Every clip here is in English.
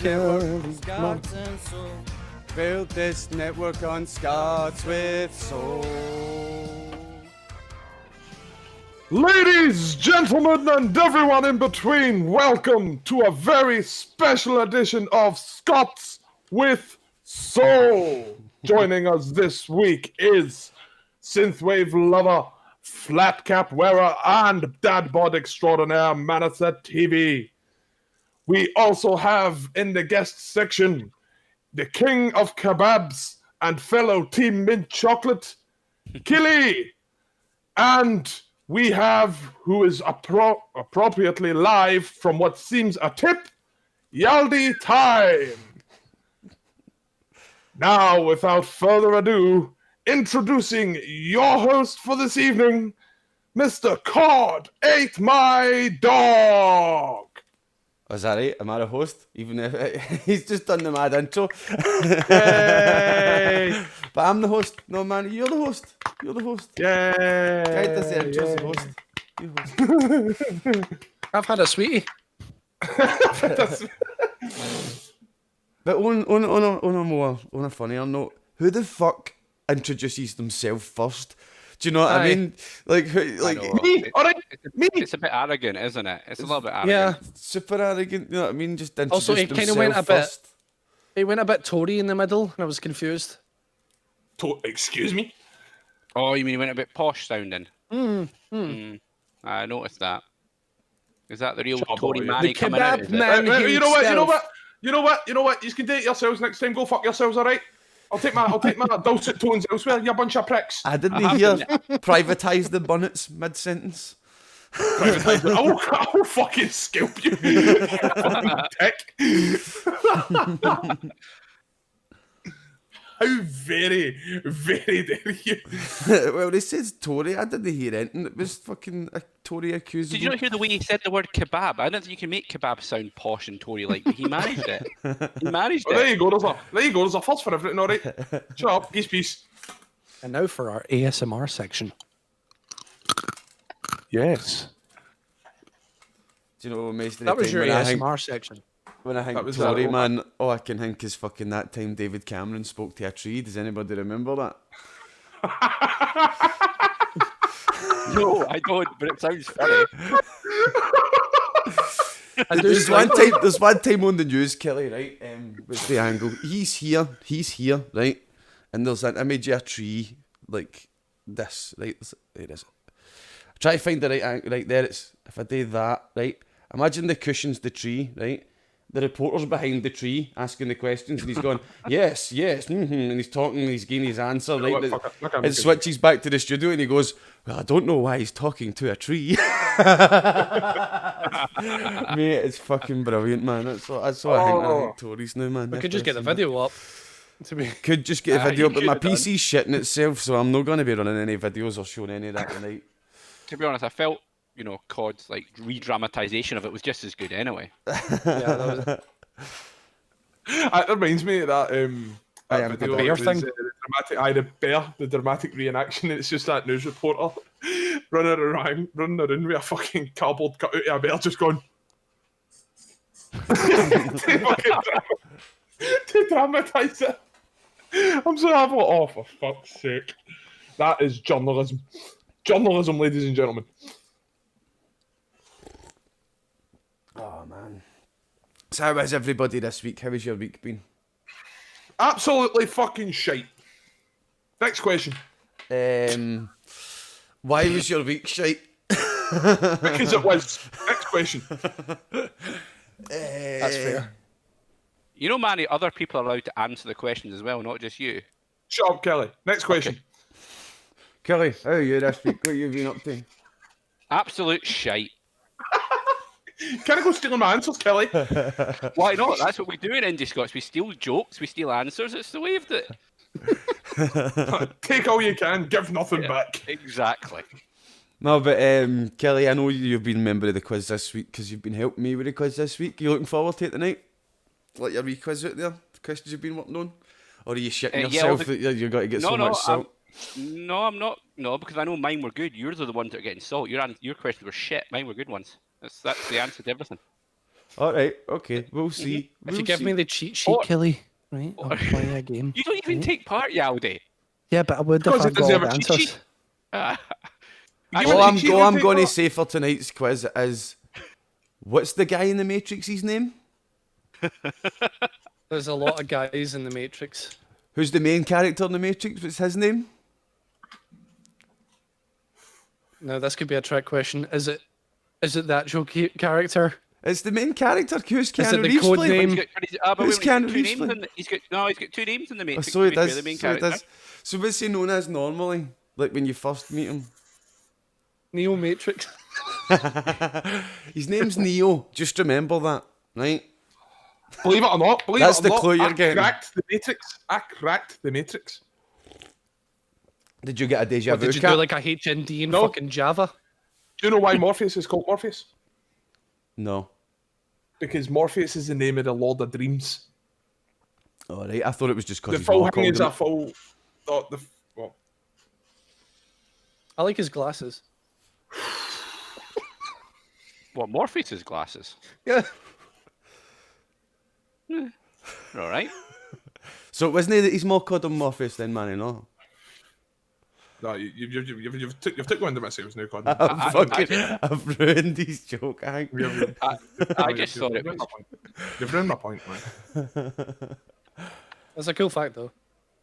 Scots and soul. Build this network on Scots with soul. Ladies, gentlemen, and everyone in between, welcome to a very special edition of Scots with Soul. Joining us this week is synthwave lover, flat cap wearer, and dad bod extraordinaire Manasa TV. We also have in the guest section the king of kebabs and fellow Team Mint Chocolate, Killie, and we have, who is appropriately live from what seems a tip, Yaldi time. Now, without further ado, introducing your host for this evening, Mr. COD Ate My Dog. Oh, is that right? Am I the host? Even if he's just done the mad intro. Yay! But I'm the host. No, man, you're the host. You're the host. Yay! Guide does the intro's the host. You host. I've had a sweetie. But on a funnier note, who the fuck introduces themselves first? Do you know what I mean? Like, who, like me? Alright, me. It's a bit arrogant, isn't it? It's a little bit arrogant. Yeah. super arrogant. You know what I mean? Just introduce Also, he kind of went a first. bit. He went a bit Tory in the middle, and I was confused. Excuse me? Oh, you mean he went a bit posh sounding? I noticed that. Is that the real Shut up, Tory boy. man The coming out? kebab Is it? man. You know what? himself. You know what? You can date yourselves next time. Go fuck yourselves, alright? I'll take my dulcet tones elsewhere, you bunch of pricks. I didn't hear privatise the bonnets mid-sentence. I will fucking scalp you. You fucking dick. How very, very dare you? Well, he says Tory. I didn't hear anything. It was fucking a Tory accused. Did you not hear the way he said the word kebab? I don't think you can make kebab sound posh and Tory-like, but he managed it. He managed Well, there it. you go. There's a first for everything, alright? Shut up. Peace. And now for our ASMR section. Yes. Do you know most of the That was time your when I think- ASMR section. When I think That was Tory, that man, all I can think is fucking that time David Cameron spoke to a tree. Does anybody remember that? No, I don't, but it sounds funny. There's one time on the news, Kelly, right? What's the angle? He's here, right? And there's an image of a tree like this, right? There it is. Try to find the right angle, right there. It's if I do that, right? Imagine the cushion's the tree, right? The reporter's behind the tree asking the questions, and he's going, yes, and he's talking, and he's giving his answer, right? It switches back to the studio, and he goes, well, I don't know why he's talking to a tree. Mate, it's fucking brilliant, man. That's what I think Tories now, man. We could just get the video up. Could just get a video, you but my could have PC's shitting itself, so I'm not going to be running any videos or showing any of that tonight. To be honest, I felt, COD's like re-dramatisation of it was just as good anyway. That reminds me of that am video. the bear It was, thing. the bear, the dramatic reenaction. It's just that news reporter running around with a fucking cardboard cutout of a bear just going to dramatise it. I'm so happy. Oh, for fuck's sake. That is journalism. Journalism, ladies and gentlemen. Oh, man. So how is everybody this week? How has your week been? Absolutely fucking shite. Next question. Why was your week shite? Because it was. Next question. That's fair. You know, Manny, other people are allowed to answer the questions as well, not just you. Shut up, Kelly. Next question. Kelly, how are you this week? What have you been up to? Absolute shite. Can I go stealing my answers, Kelly? Why not? That's what we do in IndiScots. We steal jokes, we steal answers. It's the way of it. Take all you can, give nothing back. Exactly. No, but Kelly, I know you've been a member of the quiz this week because you've been helping me with the quiz this week. Are you looking forward to it tonight? Like your wee quiz out there? The questions you've been working on? Or are you shitting yourself that you've got to get so much salt? No, I'm not. No, because I know mine were good. Yours are the ones that are getting salt. Your questions were shit. Mine were good ones. That's the answer to everything. All right, okay, we'll see. If you give me the cheat sheet, Oh. Killie, right, I'll play a game. You don't even take part, Yaldi. Yeah, but I would if Because I it got doesn't all have the a cheat answers. sheet. All I'm going to say for tonight's quiz is, what's the guy in the Matrix? His name? There's a lot of guys in the Matrix. Who's the main character in the Matrix? What's his name? No, this could be a trick question. Is it the actual character? It's the main character. Who's Is it Keanu the Reeves code playing? name? Who's Keanu Reeves names playing? he's got two names in the Oh, Matrix. so it to be fair, does. the main So it character. does. So what's he known as normally? Like when you first meet him? Neo Matrix. His name's Neo. Just remember that, right? Believe it or not, That's the clue you're I getting. cracked the Matrix. I cracked the Matrix. Did you get a deja Or vu? did you Cat? do like a HND in No. fucking Java? Do you know why Morpheus is called Morpheus? No. Because Morpheus is the name of the Lord of Dreams. All right. I thought it was just because The his full mom thing called is him. a full. Well, I like his glasses. What, Morpheus's glasses? Yeah. All right. So wasn't it that he's more called him Morpheus then, Manny? No. no, you've took one to my say it was no cod. I've ruined his joke. I think. I just thought it was. You've ruined my point, man. That's a cool fact, though.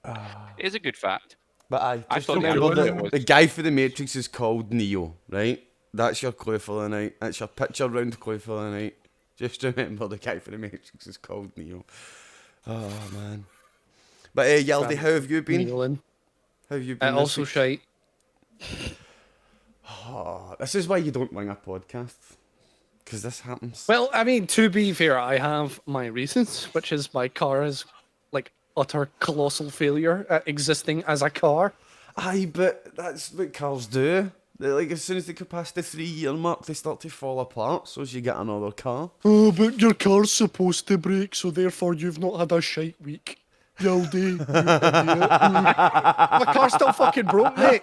It is a good fact. But I I just thought the remember answer that was- the guy for the Matrix is called Neo, right? That's your clue for the night. That's your picture round clue for the night. Just remember the guy for the Matrix is called Neo. Oh man. But Yaldi, how have you been? Neolin. How have you been? this Also week? shite. Oh, this is why you don't wing a podcast. Because this happens. Well, I mean, to be fair, I have my reasons, which is my car is like utter colossal failure at existing as a car. Aye, but that's what cars do. They're like, as soon as they go past the 3-year mark, they start to fall apart, so as you get another car. Oh, but your car's supposed to break, so therefore you've not had a shite week. Yaldi, you idiot. My car's still fucking broke, mate.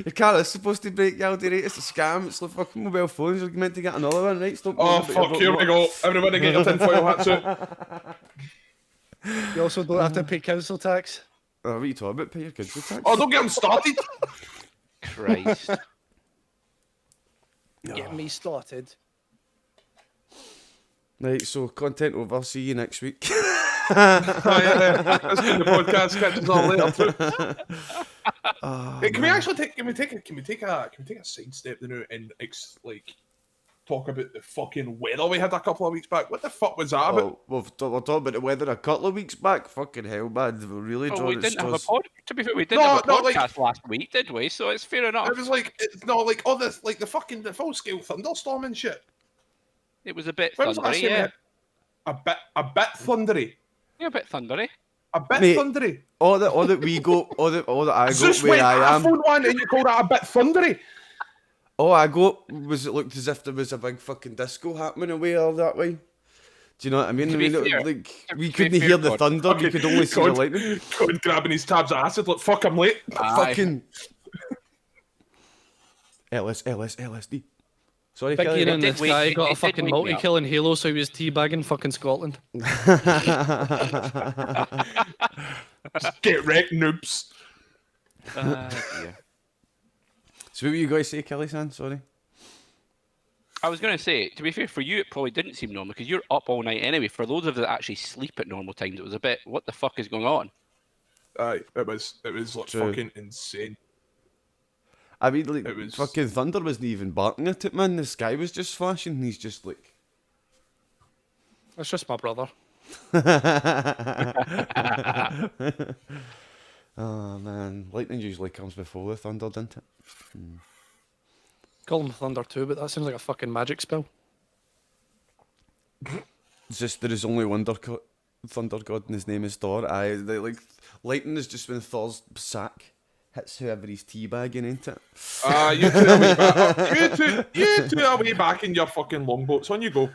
Your car is supposed to break, Yaldi, right? It's a scam. It's like fucking mobile phones. You're meant to get another one, right? Stop Oh worrying about fuck! Here your we go. Everybody get your tinfoil hats out. You also don't have to pay council tax. Oh, what are you talking about? Pay your kids tax? Oh, don't get them started. Christ. Get me started. Right, so content over. See you next week. Let's get the podcast catches all later too. Hey, can we actually take? Can we take a sidestep now and talk about the fucking weather we had a couple of weeks back? What the fuck was that about? We're talking about the weather a couple of weeks back. Fucking hell, man. We're really Well, drawing we at didn't have a straws. to be fair, we didn't No, have a no, like- podcast last week, did we? So it's fair enough. It was like it's not like all this like the full scale thunderstorm and shit. It was a bit When was the last thundery, time we yeah. had a bit thundery, Yeah, a bit thundery. a bit Mate, thundery. All that we go, all that I go Zeus where went I am. iPhone one and you call that a bit thundery. All I go was it looked as if there was a big fucking disco happening away all that way. Do you know what I mean? To I be mean, fair- like to we be couldn't fair, hear the God. thunder. We could only see the lightning. God grabbing his tabs of acid. Like fuck, I'm late. Fucking LSD. Sorry, Big Kelly. Ian in did the wake- sky it got a did fucking wake me up. multi-kill in Halo, so he was teabagging fucking Scotland. Get wrecked, noobs. Yeah. So what were you going to say, Kelly San? Sorry. I was going to say, to be fair, for you, it probably didn't seem normal because you're up all night anyway. For those of us that actually sleep at normal times, it was a bit, what the fuck is going on? Aye, it was like True. fucking insane. I mean, like, It was- fucking thunder wasn't even barking at it, man. The sky was just flashing. He's just like, That's just my brother. oh man, lightning usually comes before the thunder, doesn't it? Call him Thunder too, but that sounds like a fucking magic spell. It's just there is only one thunder god, and his name is Thor. Like lightning is just when Thor's sack hits whoever he's teabagging, ain't it? You two are way back. You two are way back in your fucking longboats. On you go.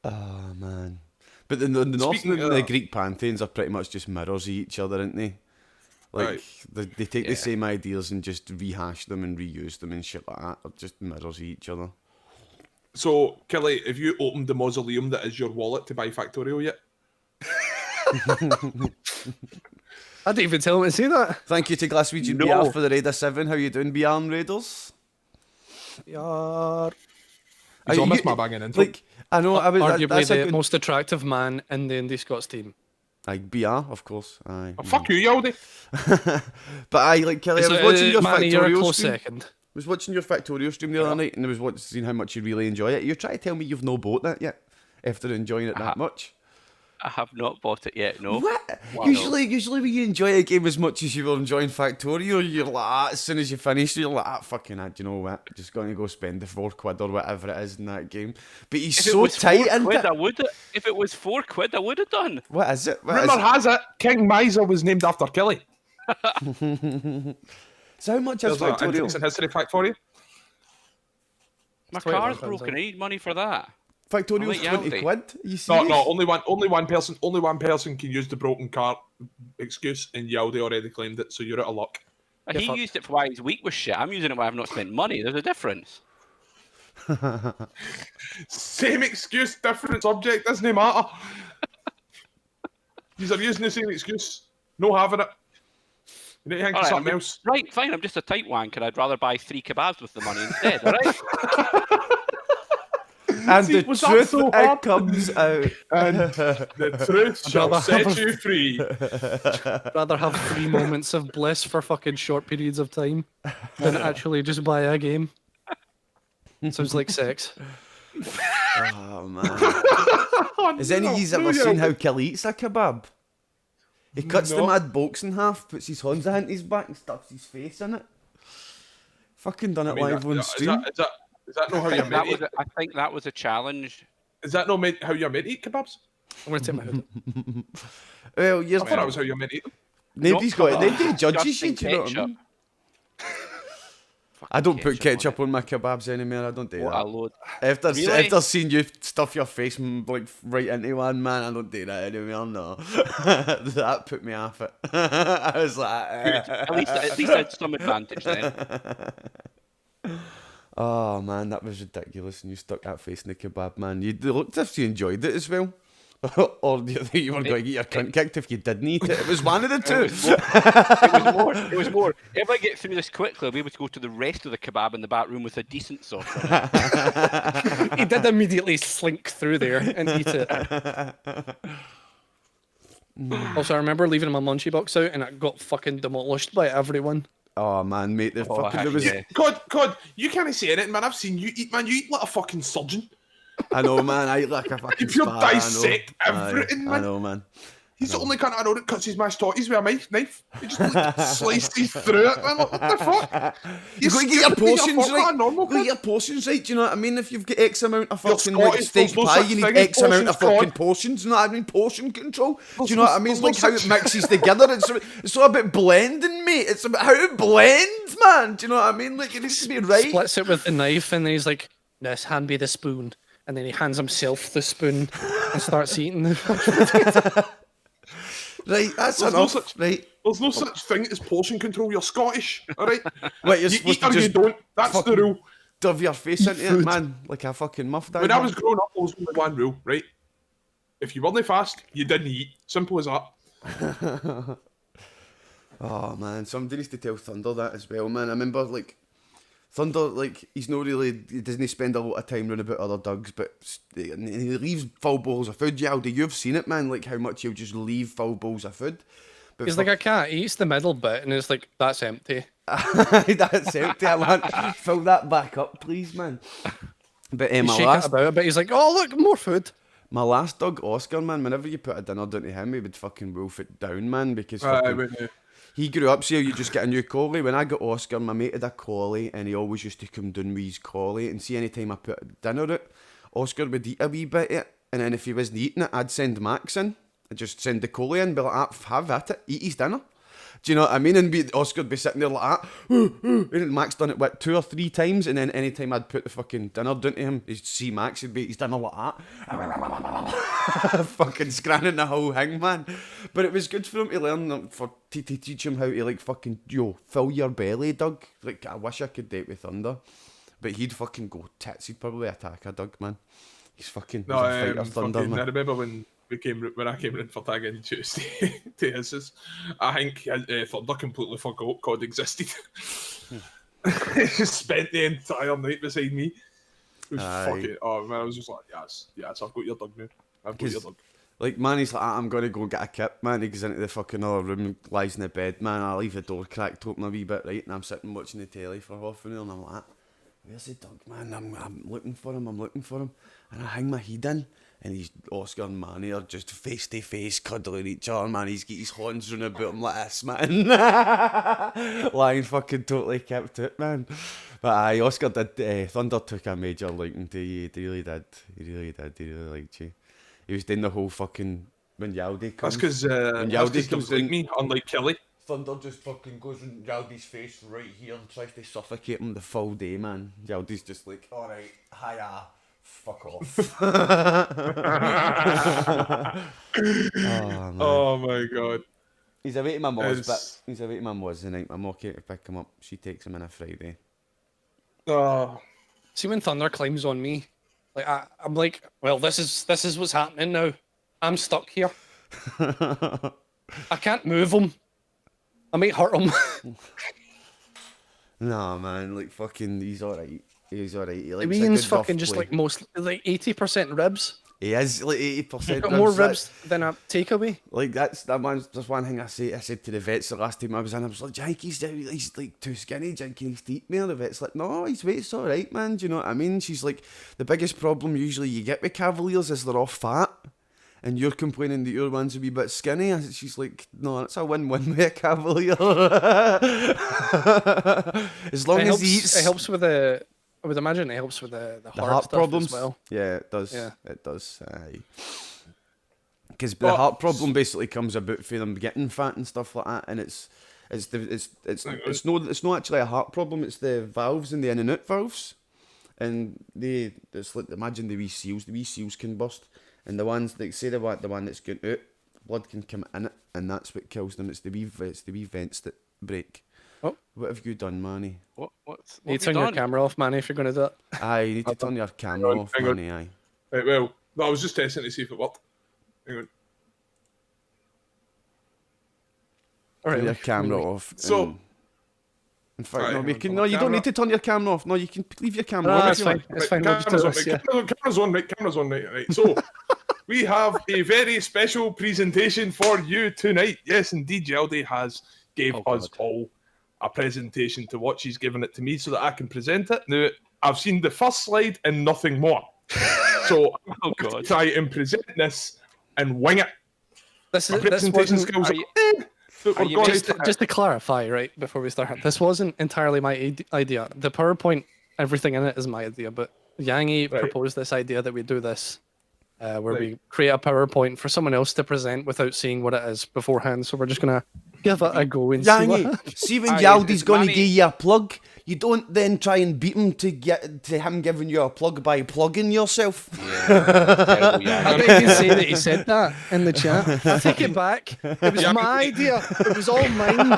Oh man. But the Norse Speaking and of the that- Greek pantheons are pretty much just mirrors of each other, aren't they? Like, Right. they take the same ideas and just rehash them and reuse them and shit like that. It just mirrors each other. So, Killie, have you opened the mausoleum that is your wallet to buy Factorio yet? I didn't even tell him to say that. Thank you to Glaswegian No. BR for the Raider 7. How you doing, BR Raiders? Yeah. He's you- almost my banging intro. Like, I know, Arguably that's a the good... most attractive man in the IndiScots team. Like, BR, of course. Aye. Oh, fuck you, Yaldi. But I, like, Kelly, I was watching your Manny, you're a Factorio close stream. second. I was watching your Factorio stream the other night, and I was seeing how much you really enjoy it. You're trying to tell me you've no bought that yet, after enjoying it that much? I have not bought it yet. No. What? Wow. Usually when you enjoy a game as much as you were enjoying Factorio, you're like, as soon as you finish, you're like, fucking hell, do you know what? Just going to go spend the £4 or whatever it is in that game. But he's If it so was tight £4, into it. I would. If it was £4, I would have done. What is it? What is Rumour it? has it, King Miser was named after Killie. So how much is There's an Factorio? interesting history fact for you. My £21, car's broken. I need money for that. Factorio's I'm like 20 Yaldi. quid? Are you No, serious? no, only one person can use the broken car excuse, and Yaldi already claimed it, so you're out of luck. He fuck. used it for why his week was shit. I'm using it why I've not spent money. There's a difference. Same excuse, different subject, doesn't matter. These are using the same excuse. No having it. You need to think of All right, something else. Right, fine. I'm just a tight wanker. I'd rather buy 3 kebabs with the money instead. All right. And See, the was that truth so it hard? comes out. And the truth shall rather set have a- you free. Rather have 3 moments of bliss for fucking short periods of time than actually just buy a game. Sounds like sex. Oh, man. Has any of you ever seen how Killie eats a kebab? He cuts the No. mad box in half, puts his hands behind his back and stuffs his face in it. Fucking done it live on stream. Is that not how you're meant to eat? I think that was a challenge. Is that not how you're meant to eat kebabs? I'm going to take my hood. Well, you're I thought that was how you're meant to eat them. nobody's got it. Not Nobody judges just in you, do you know what I ketchup. mean? I don't put ketchup on on my kebabs anymore. I don't do it. What a that. load. After Really? seeing you stuff your face like right into one, man, I don't do that anymore. No, that put me off it. I was like, At least I had some advantage then. oh man, that was ridiculous. And you stuck that face in the kebab, man. You looked as if you enjoyed it as well. Or do you think you were going to get your cunt kicked if you didn't eat it? It was one of the two. It was more. If I get through this quickly, I'll be able to go to the rest of the kebab in the back room with a decent sauce on it. He did immediately slink through there and eat it. Also, I remember leaving my munchie box out and it got fucking demolished by everyone. Oh man, mate, the fucking heck there was. yeah. God, you can't say anything, man. I've seen you eat, man. You eat like a fucking surgeon. I know, man. I eat like a fucking. If you sparrow, I know. dissect everything, I man. know, man. He's the only cunt I know that cuts his mashed totties with a knife. He just like, slices through it, man. What the fuck? You've got to get your portions right. Right. You've got to get your portions right. Do you know what I mean? If you've got X amount of You're fucking like Scottish, steak there's no pie, such you need thing as X amount of portions, fucking God. portions. You know what I mean? Portion control. Do you There's know what I no- mean? It's there's like no how it such- mixes together. It's all about blending, mate. It's about how it blends, man. Do you know what I mean? Like it needs to be right. Splits it with the knife and then he's like, "This, hand me the spoon." And then he hands himself the spoon and starts eating the Right, that's There's no enough. such- Right. There's no such thing as portion control. You're Scottish, all right? Wait, you're You supposed eat to or you just don't. That's the fucking rule. dove your face into it, man, like a fucking muff down. When I was growing up, there was only one rule, right? If you weren't fast, you didn't eat. Simple as that. Oh man, somebody needs to tell Thunder that as well, man. I remember like Thunder, like he doesn't spend a lot of time running about other dogs, but he leaves full bowls of food. Yaldi, you've seen it, man. Like how much he'll just leave full bowls of food. But He's like a cat. He eats the middle bit and it's like, that's empty. that's empty, man. Fill that back up, please, man. But He's my shaking last, it about, but he's like, oh, look, more food. my last dog, Oscar, man. Whenever you put a dinner down to him, he would fucking wolf it down, man, because fucking, he grew up, so you just get a new collie. When I got Oscar, my mate had a collie, and he always used to come down with his collie. And see, any time I put dinner out, Oscar would eat a wee bit of it, and then if he wasn't eating it, I'd send Max in. I'd just send the collie in, be like, have at it, eat his dinner. Do you know what I mean? And Oscar'd be sitting there like that. And Max done it, what, 2 or 3 times? And then any time I'd put the fucking dinner down to him, he'd see Max, he'd be his dinner like that. Fucking scranning the whole thing, man. But it was good for him to learn, to teach him how to, like, fucking, fill your belly, Doug. Like, I wish I could date with Thunder. But he'd fucking go tits. He'd probably attack a Doug, man. He's fucking he's a fighter, Thunder, man. I remember when I came in for tagging Tuesday to his, I think Thunder completely forgot COD existed. He just spent the entire night beside me. It was fucking, oh man, I was just like, yes, I've got your dog now. I've got your dog. Like, man, he's like, I'm going to go get a kip, man. He goes into the fucking other room and lies in the bed, man. I leave the door cracked open a wee bit, right? And I'm sitting watching the telly for half an hour and I'm like, where's the dog, man? I'm looking for him, And I hang my head in, and he's Oscar and Manny are just face to face cuddling each other, man. He's got his horns round about him like this, man. Lying fucking totally kept it, man. But aye, Oscar did, Thunder took a major liking to you. He really did. He really liked you. He was doing the whole fucking, when Yaldi comes. That's because Yaldi comes like me, unlike Killie. Thunder just fucking goes in Yaldi's face right here and tries to suffocate him the full day, man. Yaldi's just like, alright, hiya, fuck off. Oh my god. He's away to my mum's, but he's away to my mum's tonight. I'm okay to pick him up. She takes him in a Friday. Oh. See, when Thunder climbs on me, like I'm like, well, this is what's happening now. I'm stuck here. I can't move him. I might hurt him. Nah, man, like fucking, he's alright. He's alright. He likes Ian's fucking just like 80% ribs. He is like 80%. Got more ribs than a takeaway. Like that's one thing I said to the vets the last time I was in. I was like, Jake, he's like too skinny. Jake, can he eat me? The vet's like, no, his weight's alright, man. Do you know what I mean? She's like, the biggest problem usually you get with Cavaliers is they're all fat. And you're complaining that your one's a wee bit skinny. She's like, no, that's a win-win with a Cavalier. As long as he eats... It helps with the... I would imagine it helps with the heart problems as well. Yeah, it does. Yeah. It does. Because the heart problem basically comes about for them getting fat and stuff like that, and it's not actually a heart problem. It's the valves and the in and out valves, and it's like, imagine the wee seals. The wee seals can burst, and the ones like say the one that's going out, blood can come in it, and that's what kills them. It's the wee vents that break. Oh. What have you done, Manny? What you turn your camera off, Manny, if you're going to do it. Aye, you need to turn your camera off, Manny, aye. Right, well, I was just testing to see if it worked. Hang on. Turn your camera off. So... In fact, no, you don't need to turn your camera off. No, you can leave your camera on. That's fine. It's fine. Camera's on, right. So, we have a very special presentation for you tonight. Yes, indeed, Yaldi has gave us all a presentation to watch. He's given it to me so that I can present it. Now, I've seen the first slide and nothing more. So I'm going to try and present this and wing it. Just to clarify, right, before we start, this wasn't entirely my idea. The PowerPoint, everything in it is my idea, but Yangi proposed this idea that we do this, where we create a PowerPoint for someone else to present without seeing what it is beforehand. So we're just going to give it a go and see when Yaldi's going to give you a plug, you don't then try and beat him to get to him giving you a plug by plugging yourself. Yeah, I bet you can say that he said that in the chat. I take it back. It was my idea. It was all mine.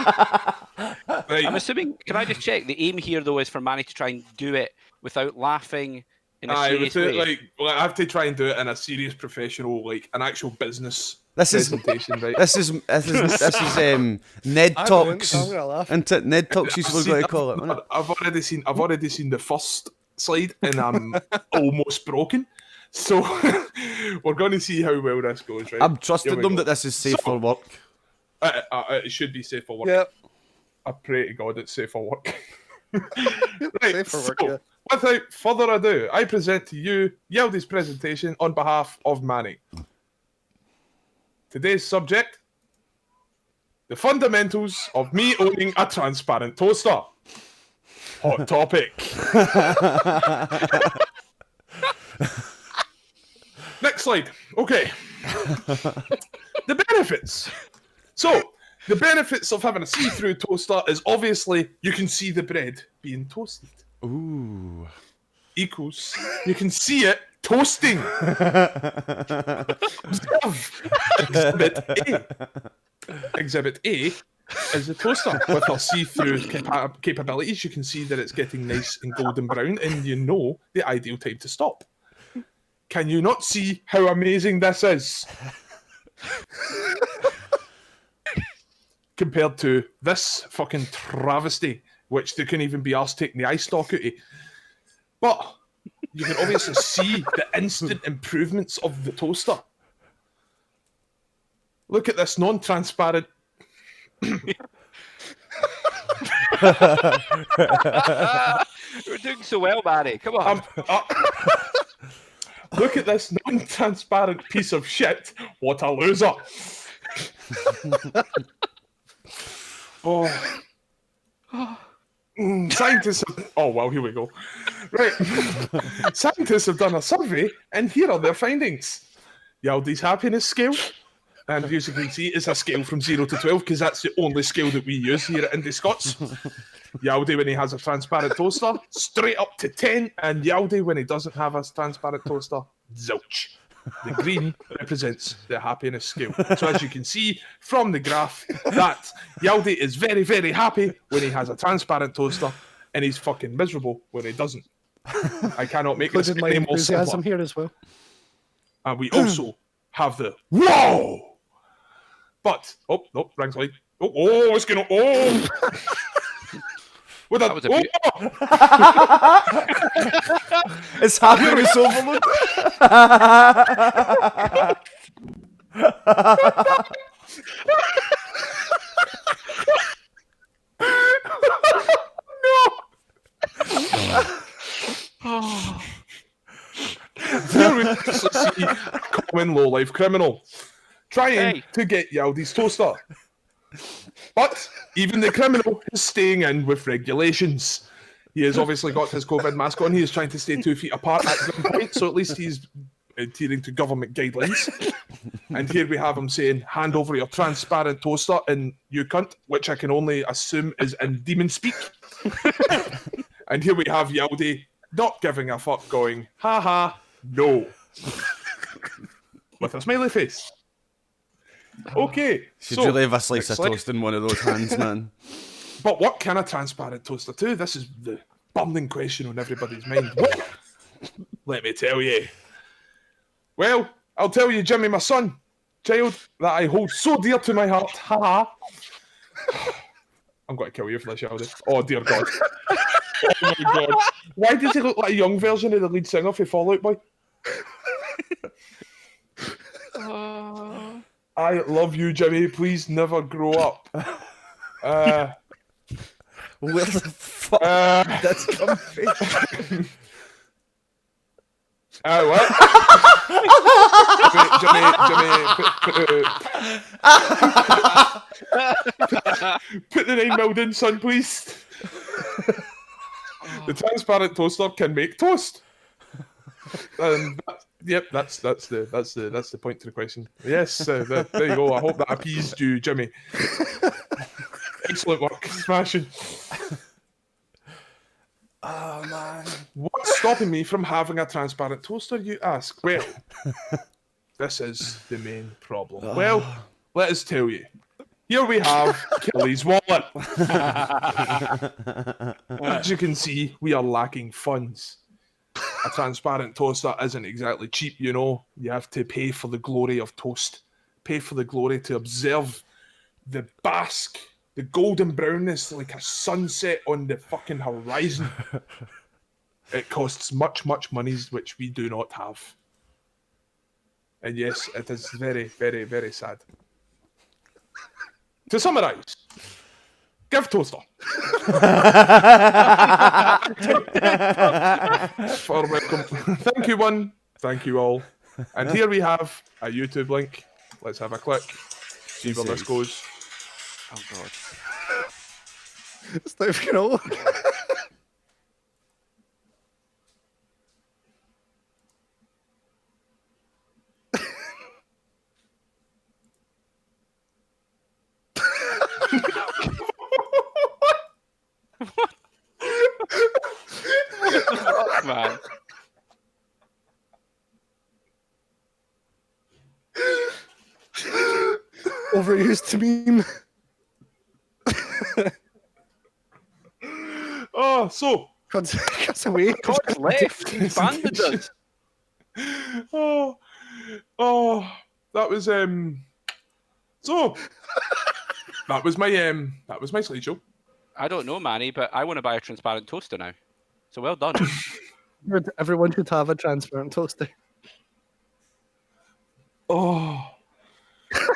Right. I'm assuming, can I just check, the aim here though is for Manny to try and do it without laughing in a serious way? I have to try and do it in a serious, professional, like an actual business presentation, right? This is Ned Talks. Ned Talks is what we're going to call it. I've already seen the first slide and I'm almost broken. So we're going to see how well this goes, right? I'm trusting them that this is safe for work. It should be safe for work. Yeah. I pray to God it's safe for work. Safe for work, yeah. Without further ado, I present to you Yaldi's presentation on behalf of Manny. Today's subject, the fundamentals of me owning a transparent toaster. Hot topic. Next slide. Okay. The benefits. So, The benefits of having a see-through toaster is obviously you can see the bread being toasted. Ooh. Equals you can see it toasting. Exhibit A. Exhibit A is the toaster with our see-through capabilities. You can see that it's getting nice and golden brown, and you know the ideal time to stop. Can you not see how amazing this is? Compared to this fucking travesty, which they couldn't even be asked taking the eye stalk out of. But you can obviously see the instant improvements of the toaster. Look at this non-transparent. We're doing so well, Barry. Come on. Look at this non-transparent piece of shit. What a loser. Oh. Scientists have... Oh, well, here we go. Right. Scientists have done a survey, and here are their findings. Yaldi's happiness scale, and as you can see, it's a scale from 0 to 12, because that's the only scale that we use here at IndiScots. Yaldi, when he has a transparent toaster, straight up to 10, and Yaldi, when he doesn't have a transparent toaster, zilch. The green represents the happiness scale. So as you can see from the graph, that Yaldi is very, very happy when he has a transparent toaster, and he's fucking miserable when he doesn't. I cannot make this my any more enthusiasm simpler. here as well. And we also have the whoa! But, oh, no, rings light. Oh, it's going to, oh! With That was a It's happiness overload. Here we see a common low-life criminal trying to get Yaldi's toaster. But even the criminal is staying in with regulations. He has obviously got his COVID mask on. He is trying to stay 2 feet apart at some point, so at least he's adhering to government guidelines. And here we have him saying, hand over your transparent toaster in you cunt, which I can only assume is in demon speak. And here we have Yaldi not giving a fuck going, ha ha, no. With a smiley face. Okay. Should really have a slice of toast in one of those hands, man. But what can a transparent toaster do? This is the burning question on everybody's mind. Well, let me tell you. Well, I'll tell you, Jimmy, my son, child, that I hold so dear to my heart. Ha ha. I'm going to kill you for this, Yaldi. Oh, dear God. Oh, my God. Why does he look like a young version of the lead singer for Fall Out Boy? I love you, Jimmy. Please never grow up. Where the fuck did that come from? What? Jimmy, put the 9 mil in, son, please. The transparent toaster can make toast. Yep, that's the point to the question. Yes, there you go. I hope that appeased you, Jimmy. Excellent work, smashing. Oh man, what's stopping me from having a transparent toaster? You ask. Well, this is the main problem. Well, let us tell you. Here we have Killie's wallet. As you can see, we are lacking funds. A transparent toaster isn't exactly cheap, you know. You have to pay for the glory of toast. Pay for the glory to observe the bask, the golden brownness like a sunset on the fucking horizon. It costs much, much money, which we do not have. And yes, it is very, very, very sad. To summarise, give toaster. For welcome. Thank you, one. Thank you all. And here we have a YouTube link. Let's have a click. See where this goes. Oh God. It's not even gonna look. Overused meme. Oh, so. Cuts away. COD's left. He abandoned us. Oh, that was So that was my slideshow. I don't know, Manny, but I want to buy a transparent toaster now. So well done. Everyone should have a transparent toaster. Oh,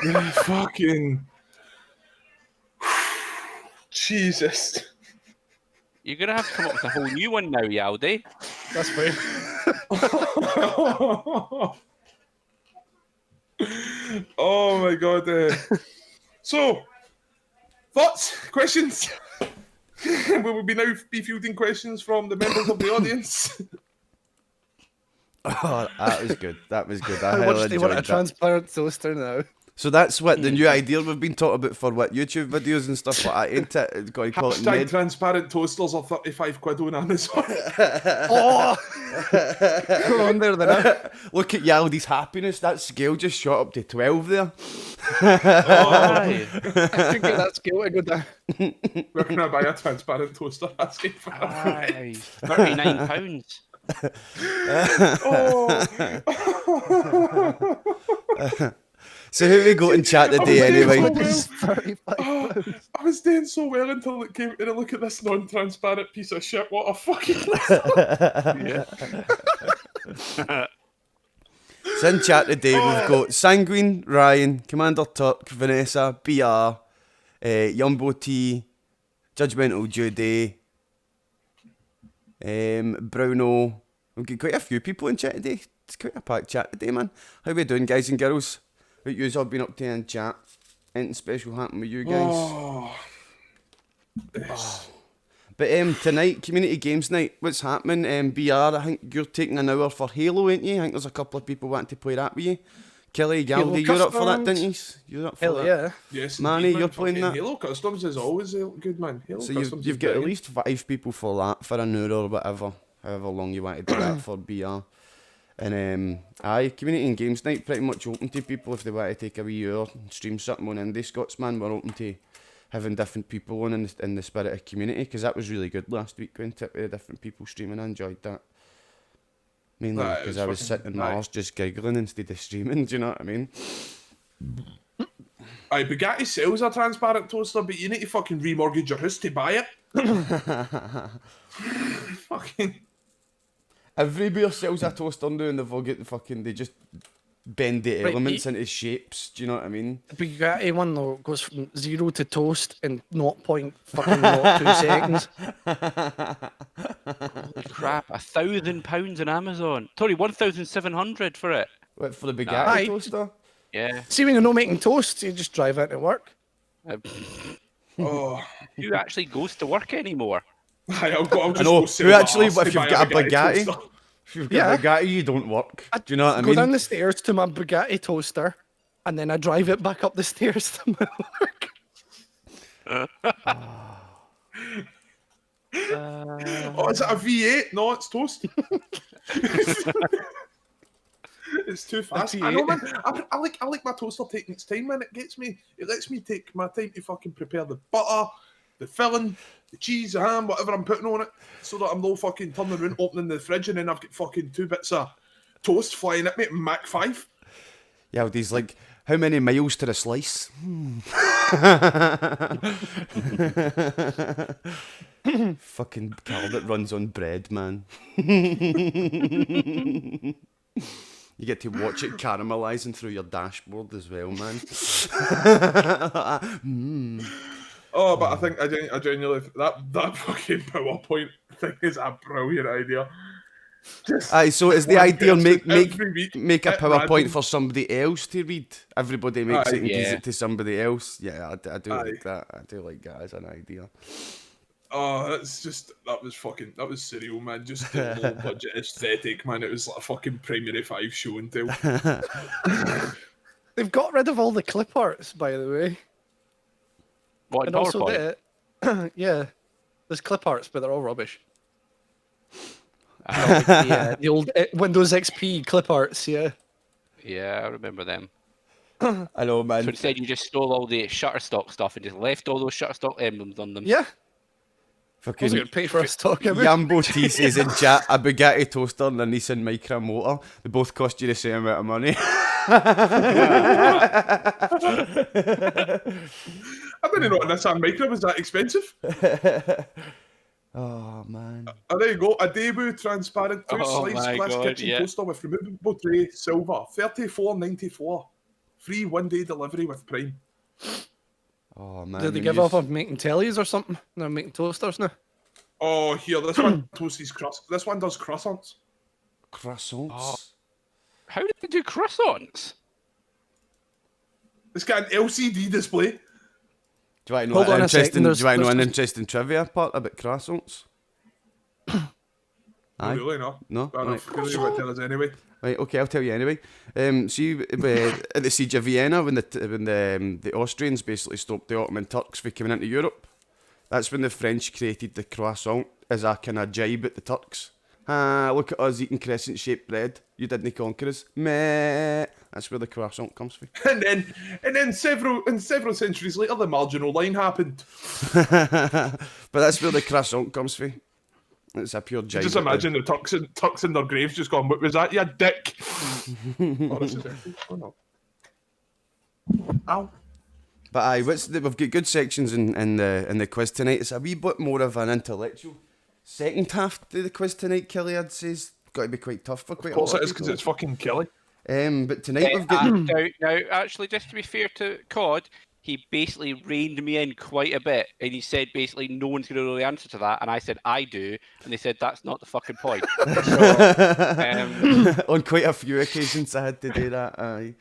yeah, fucking Jesus. You're gonna have to come up with a whole new one now, Yaldi. That's fine. Oh my god. So, thoughts, questions? We will now be fielding questions from the members of the audience. Oh, that was good. That was good. I How highly much do you want a enjoyed that. transparent toaster now? So that's what the new idea we've been talking about for what YouTube videos and stuff like that, ain't it? Got to call it Hashtag mid. transparent toasters are 35 quid on Amazon. Oh! Go on there then. Look at Yaldi's happiness. That scale just shot up to 12 there. Aye. I could get that scale to go down. We're going to buy a transparent toaster asking for Aye. £39. So who we got in chat today anyway? I was doing so well until it came to look at this non-transparent piece of shit. What a fucking... So in chat today we've got Sanguine, Ryan, Commander Turk, Vanessa, BR, Yumbo T, Judgmental Judy, Bruno. We've got quite a few people in chat today. It's quite a packed chat today, man. How we doing, guys and girls? What yous all been up to in chat? Anything special happened with you guys? But tonight, community games night, what's happening? BR, I think you're taking an hour for Halo, ain't you? I think there's a couple of people wanting to play that with you. Killie, Yaldi, you're up for that, didn't you? You're up for Hell that? yeah. Yes, Manny, indeed, man. you're playing Fucking that? Halo Customs is always a good, man. Halo So Customs you've is got at brilliant. least 5 people for that, for an hour or whatever, however long you want to do that for BR. And aye, community and games night pretty much open to people if they want to take a wee hour and stream something on IndiScots, man. We're open to having different people on in the spirit of community, because that was really good last week, wasn't it, with different people streaming. I enjoyed that. Mainly Aye, it because was I was fucking- sitting in my arse just giggling instead of streaming, do you know what I mean? Aye, Bugatti sells a transparent toaster, but you need to fucking remortgage your house to buy it. Fucking... Every beer sells a toaster now and they've all got the fucking, they just bend the Right, elements into shapes, do you know what I mean? The Bugatti one though goes from 0 to toast in 0.02 seconds. Holy crap, £1,000 on Amazon. Sorry, 1,700 for it. What, for the Bugatti Aye. toaster? Yeah. See, when you're not making toast, you just drive it to work. Oh, Who actually goes to work anymore? aye, I'll just I know, go sell who my actually, arse if to you've buy got a Bugatti, toaster. if you've got a Bugatti, you don't work. Do you know what I Go mean? down the stairs to my Bugatti toaster, and then I drive it back up the stairs to my work. Oh, is it a V8? No, it's toast. It's too fast. I know, man. I like my toaster taking its time, man. It lets me take my time to fucking prepare the butter, the filling, the cheese, the ham, whatever I'm putting on it, so that I'm not fucking turning around, opening the fridge, and then I've got fucking 2 bits of toast flying at me at Mach 5. Yeah, these like, how many miles to the slice? Fucking cow that runs on bread, man. You get to watch it caramelising through your dashboard as well, man. Oh, but I think I genuinely that fucking PowerPoint thing is a brilliant idea. Just Aye, so is the one idea person every week make a at PowerPoint random. for somebody else to read? Everybody makes Aye. it and gives Yeah. it to somebody else. Yeah, I do Aye. like that. I do like that as an idea. Oh, that was surreal, man. Just the low budget aesthetic, man. It was like a fucking Primary 5 show and tell. They've got rid of all the clip arts, by the way. What, in And also, PowerPoint? yeah, there's clip arts, but they're all rubbish. The old Windows XP clip arts, yeah. Yeah, I remember them. I know, man. So instead, you just stole all the Shutterstock stuff and just left all those Shutterstock emblems on them. Yeah. I Fucking was going to pay for a stock image. Yambo T says in chat, a Bugatti toaster and a Nissan Micra motor. They both cost you the same amount of money. I didn't know a Nissan Micra was that expensive. Oh, man. There you go. A debut transparent Oh slice my splash God, kitchen yeah. toaster with removable tray, silver, $34.94. Free 1-day delivery with Prime. Oh, man. Did they when give you up on making tellies or something? They're making toasters now. Oh, here, this one toasts crust. This one does croissants. Croissants. Oh. How did they do croissants? It's got an LCD display. Do you want to know Hold on a second, do you want to know an there's- interesting trivia part about croissants? Aye. Really, no. No? Fair enough. Couldn't you tell us anyway? Right, okay, I'll tell you anyway. See, at the siege of Vienna, when the Austrians basically stopped the Ottoman Turks from coming into Europe, that's when the French created the croissant as a kind of jibe at the Turks. Ah, look at us eating crescent-shaped bread. You didn't conquer us. Meh. That's where the croissant comes from. And then several centuries later, the marginal line happened. But that's where the croissant comes from. It's a pure jibe. Just imagine the Turks in their graves just going, "What was that, you dick?" Oh, this is empty. Oh no. Ow. But aye, we've got good sections in the quiz tonight. It's a wee bit more of an intellectual second half to the quiz tonight, Killie, I'd say. It's got to be quite tough for quite Of course a lot it is, of because people. it's fucking Killie. But tonight we've got... Now, actually, just to be fair to COD, he basically reined me in quite a bit, and he said basically no one's going to know the answer to that, and I said I do, and they said that's not the fucking point. So, on quite a few occasions I had to do that, aye.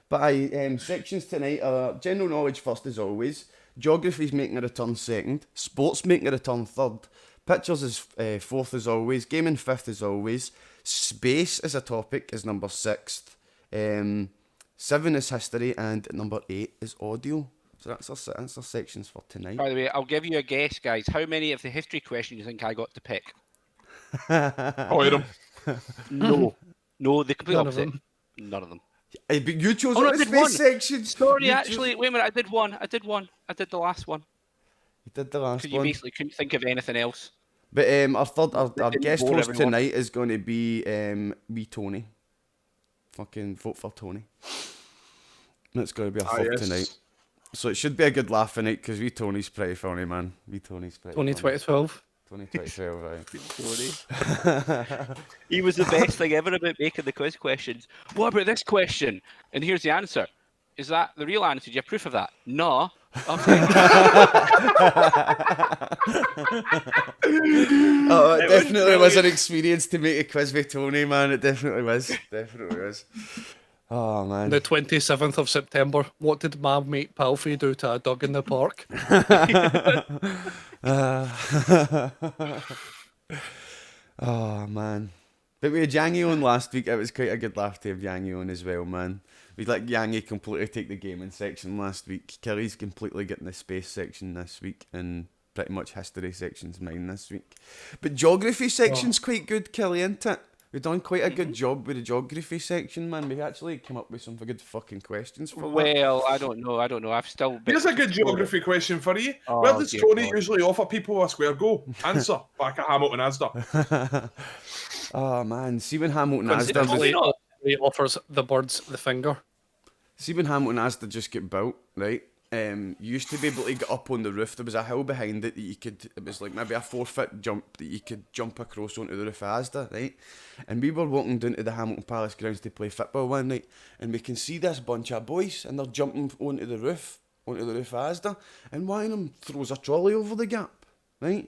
But aye, sections tonight are general knowledge first as always, geography's making a return second, sports making a return third, pictures is fourth as always, gaming fifth as always, space as a topic is number sixth, 7 is history, and number 8 is audio. So that's our sections for tonight. by the way, I'll give you a guess, guys. How many of the history questions do you think I got to pick? Oh, Adam. No, the complete None of opposite. them. None of them. Hey, but you chose Oh, no, the I did space one. section. Sorry, You actually, wait a minute. I did one. I did the last one. You did the last Because you one. basically couldn't think of anything else. But our didn't guest bore host everyone. tonight is going to be wee Tony. Fucking vote for Tony. That's going to be our third Yes. tonight. So it should be a good laugh tonight because wee Tony's pretty funny, man. Wee Tony's pretty Tony funny. 2012. 2012, aye. He was the best thing ever about making the quiz questions. What about this question? And here's the answer. Is that the real answer? Do you have proof of that? No. Okay. Oh, it It was definitely was an brilliant. experience to make a quiz with Tony, man. It definitely was. Definitely was. Oh, man. The 27th of September. What did my mate Palfy do to a dog in the park? Oh, man. But we had Yangi on last week. It was quite a good laugh to have Yangi on as well, man. We let Yangi completely take the gaming section last week. Killie's completely getting the space section this week, and pretty much history section's mine this week. But geography section's quite good, Killie, isn't it? We've done quite a good job with the geography section, man. We actually came up with some good fucking questions for that. Well, I don't know. I've still been... Here's a good geography question for you. Oh, Where does dear Tony God. usually offer people a square go? Answer. Back at Hamilton Asda. Oh, man. See when Hamilton When's it Asda... called? Coincidentally, he offers the birds the finger. See when Hamilton Asda just get built, right? You used to be able to get up on the roof. There was a hill behind it that you could... It was like maybe a 4-foot jump that you could jump across onto the roof of Asda, right? And we were walking down to the Hamilton Palace grounds to play football one night, and we can see this bunch of boys, and they're jumping onto the roof of Asda, and one of them throws a trolley over the gap, right?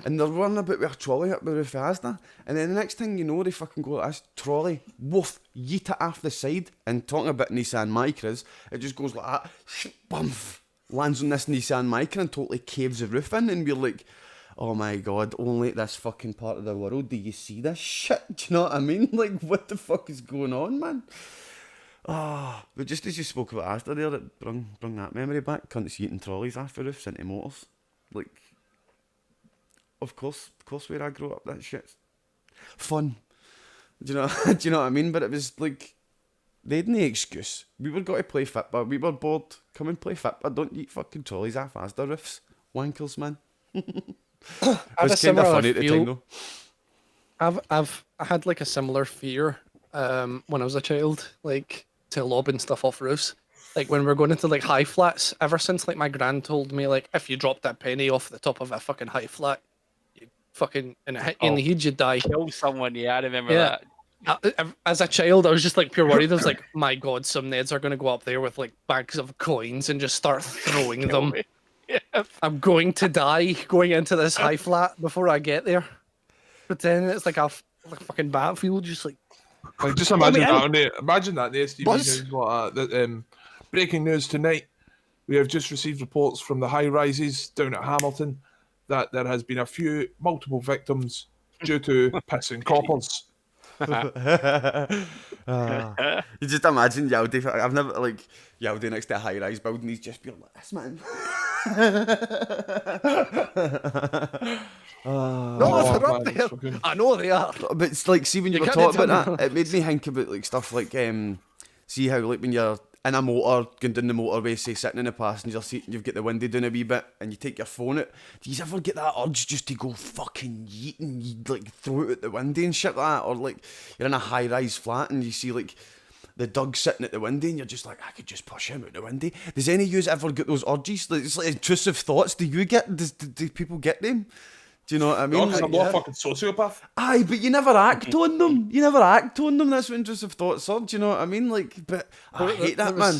And they're running about with a trolley up the roof of Asda, and then the next thing you know, they fucking go like this, trolley, woof, yeet it off the side, and talking about Nissan Micras, it just goes like that, bump, lands on this Nissan Micra and totally caves the roof in, and we're like, oh my god, only at this fucking part of the world do you see this shit, do you know what I mean? Like, what the fuck is going on, man? Ah, but just as you spoke about Asda there, it brung that memory back, cunts eating trolleys off the roofs into motors, like... Of course, where I grew up, that shit's fun. Do you know what I mean? But it was like, They had no excuse. We were going to play football. We were bored. Come and play football. Don't eat fucking trolleys off Asda roofs. Wankers, man. It was kind of funny at the time, though. I had like a similar fear when I was a child, like to lobbing stuff off roofs. Like when we're going into like high flats, ever since like my gran told me like if you dropped that penny off the top of a fucking high flat, you fucking and it hit you in the head, you'd die. Kill someone, yeah, I remember that. As a child, I was just like pure worried. I was like, my God, some Neds are gonna go up there with like bags of coins and just start throwing them. Yeah. I'm going to die going into this high flat before I get there. But then it's like a fucking battlefield, just like just imagine that. Imagine that, there, Stevie. News like that. Breaking news tonight: we have just received reports from the high rises down at Hamilton that there has been multiple victims due to pissing coppers. You just imagine Yaldi. I've never like Yaldi next to a high rise building. He's just being like this, man. No, they're up there. Fucking... I know they are. But it's like, see, when you were talking about that, it made me think about like stuff like see how like when you're in a motor going down the motorway, say sitting in the passenger seat and you've got the window down a wee bit and you take your phone out, do you ever get that urge just to go fucking yeet and you like throw it out the window and shit like that? Or like you're in a high rise flat and you see like the Doug sitting at the window and you're just like, I could just push him out the window. Does any of you ever get those urges? Like, it's like intrusive thoughts. Do you get? Do people get them? Do you know what I mean? No, because I'm not a fucking sociopath. Aye, but you never act on them. You never act on them. That's what intrusive thoughts are. Do you know what I mean? Like, but I hate that, man.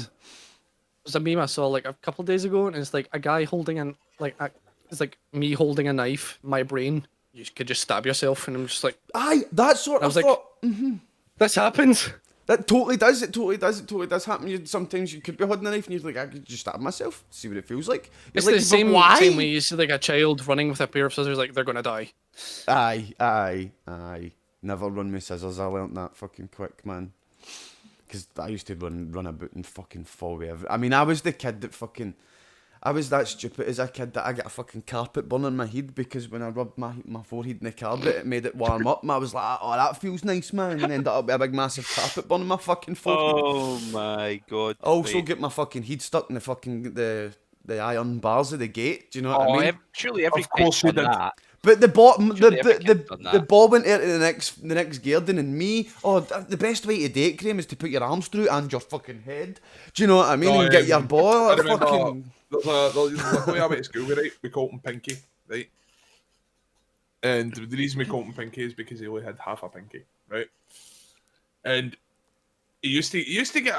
There's a meme I saw like a couple of days ago, and it's like a guy holding it's like me holding a knife. My brain, you could just stab yourself, and I'm just like, aye, that sort of thought. This happens. That totally does. It totally does happen. Sometimes you could be holding a knife and you're like, I could just stab myself. See what it feels like. It's like, the same way you see like a child running with a pair of scissors, like they're gonna die. Aye. Never run with scissors. I learnt that fucking quick, man. Because I used to run about and fucking fall with I mean, I was the kid that fucking... I was that stupid as a kid that I got a fucking carpet burn on my head because when I rubbed my forehead in the carpet, it made it warm up. And I was like, oh, that feels nice, man. And ended up with a big massive carpet burn on my fucking forehead. Oh my God. I also get my fucking head stuck in the fucking the iron bars of the gate. Do you know what I mean? Surely every Of course kid's you done did. that. But the bottom, Surely every kid's done the that. ball went into the next garden, and me. Oh, the best way to date cream is to put your arms through and your fucking head. Do you know what I mean? And get your ball. I remember Fucking... there's a boy I went to school with, right? We called him Pinky, right? And the reason we called him Pinky is because he only had half a pinky, right? And he used to get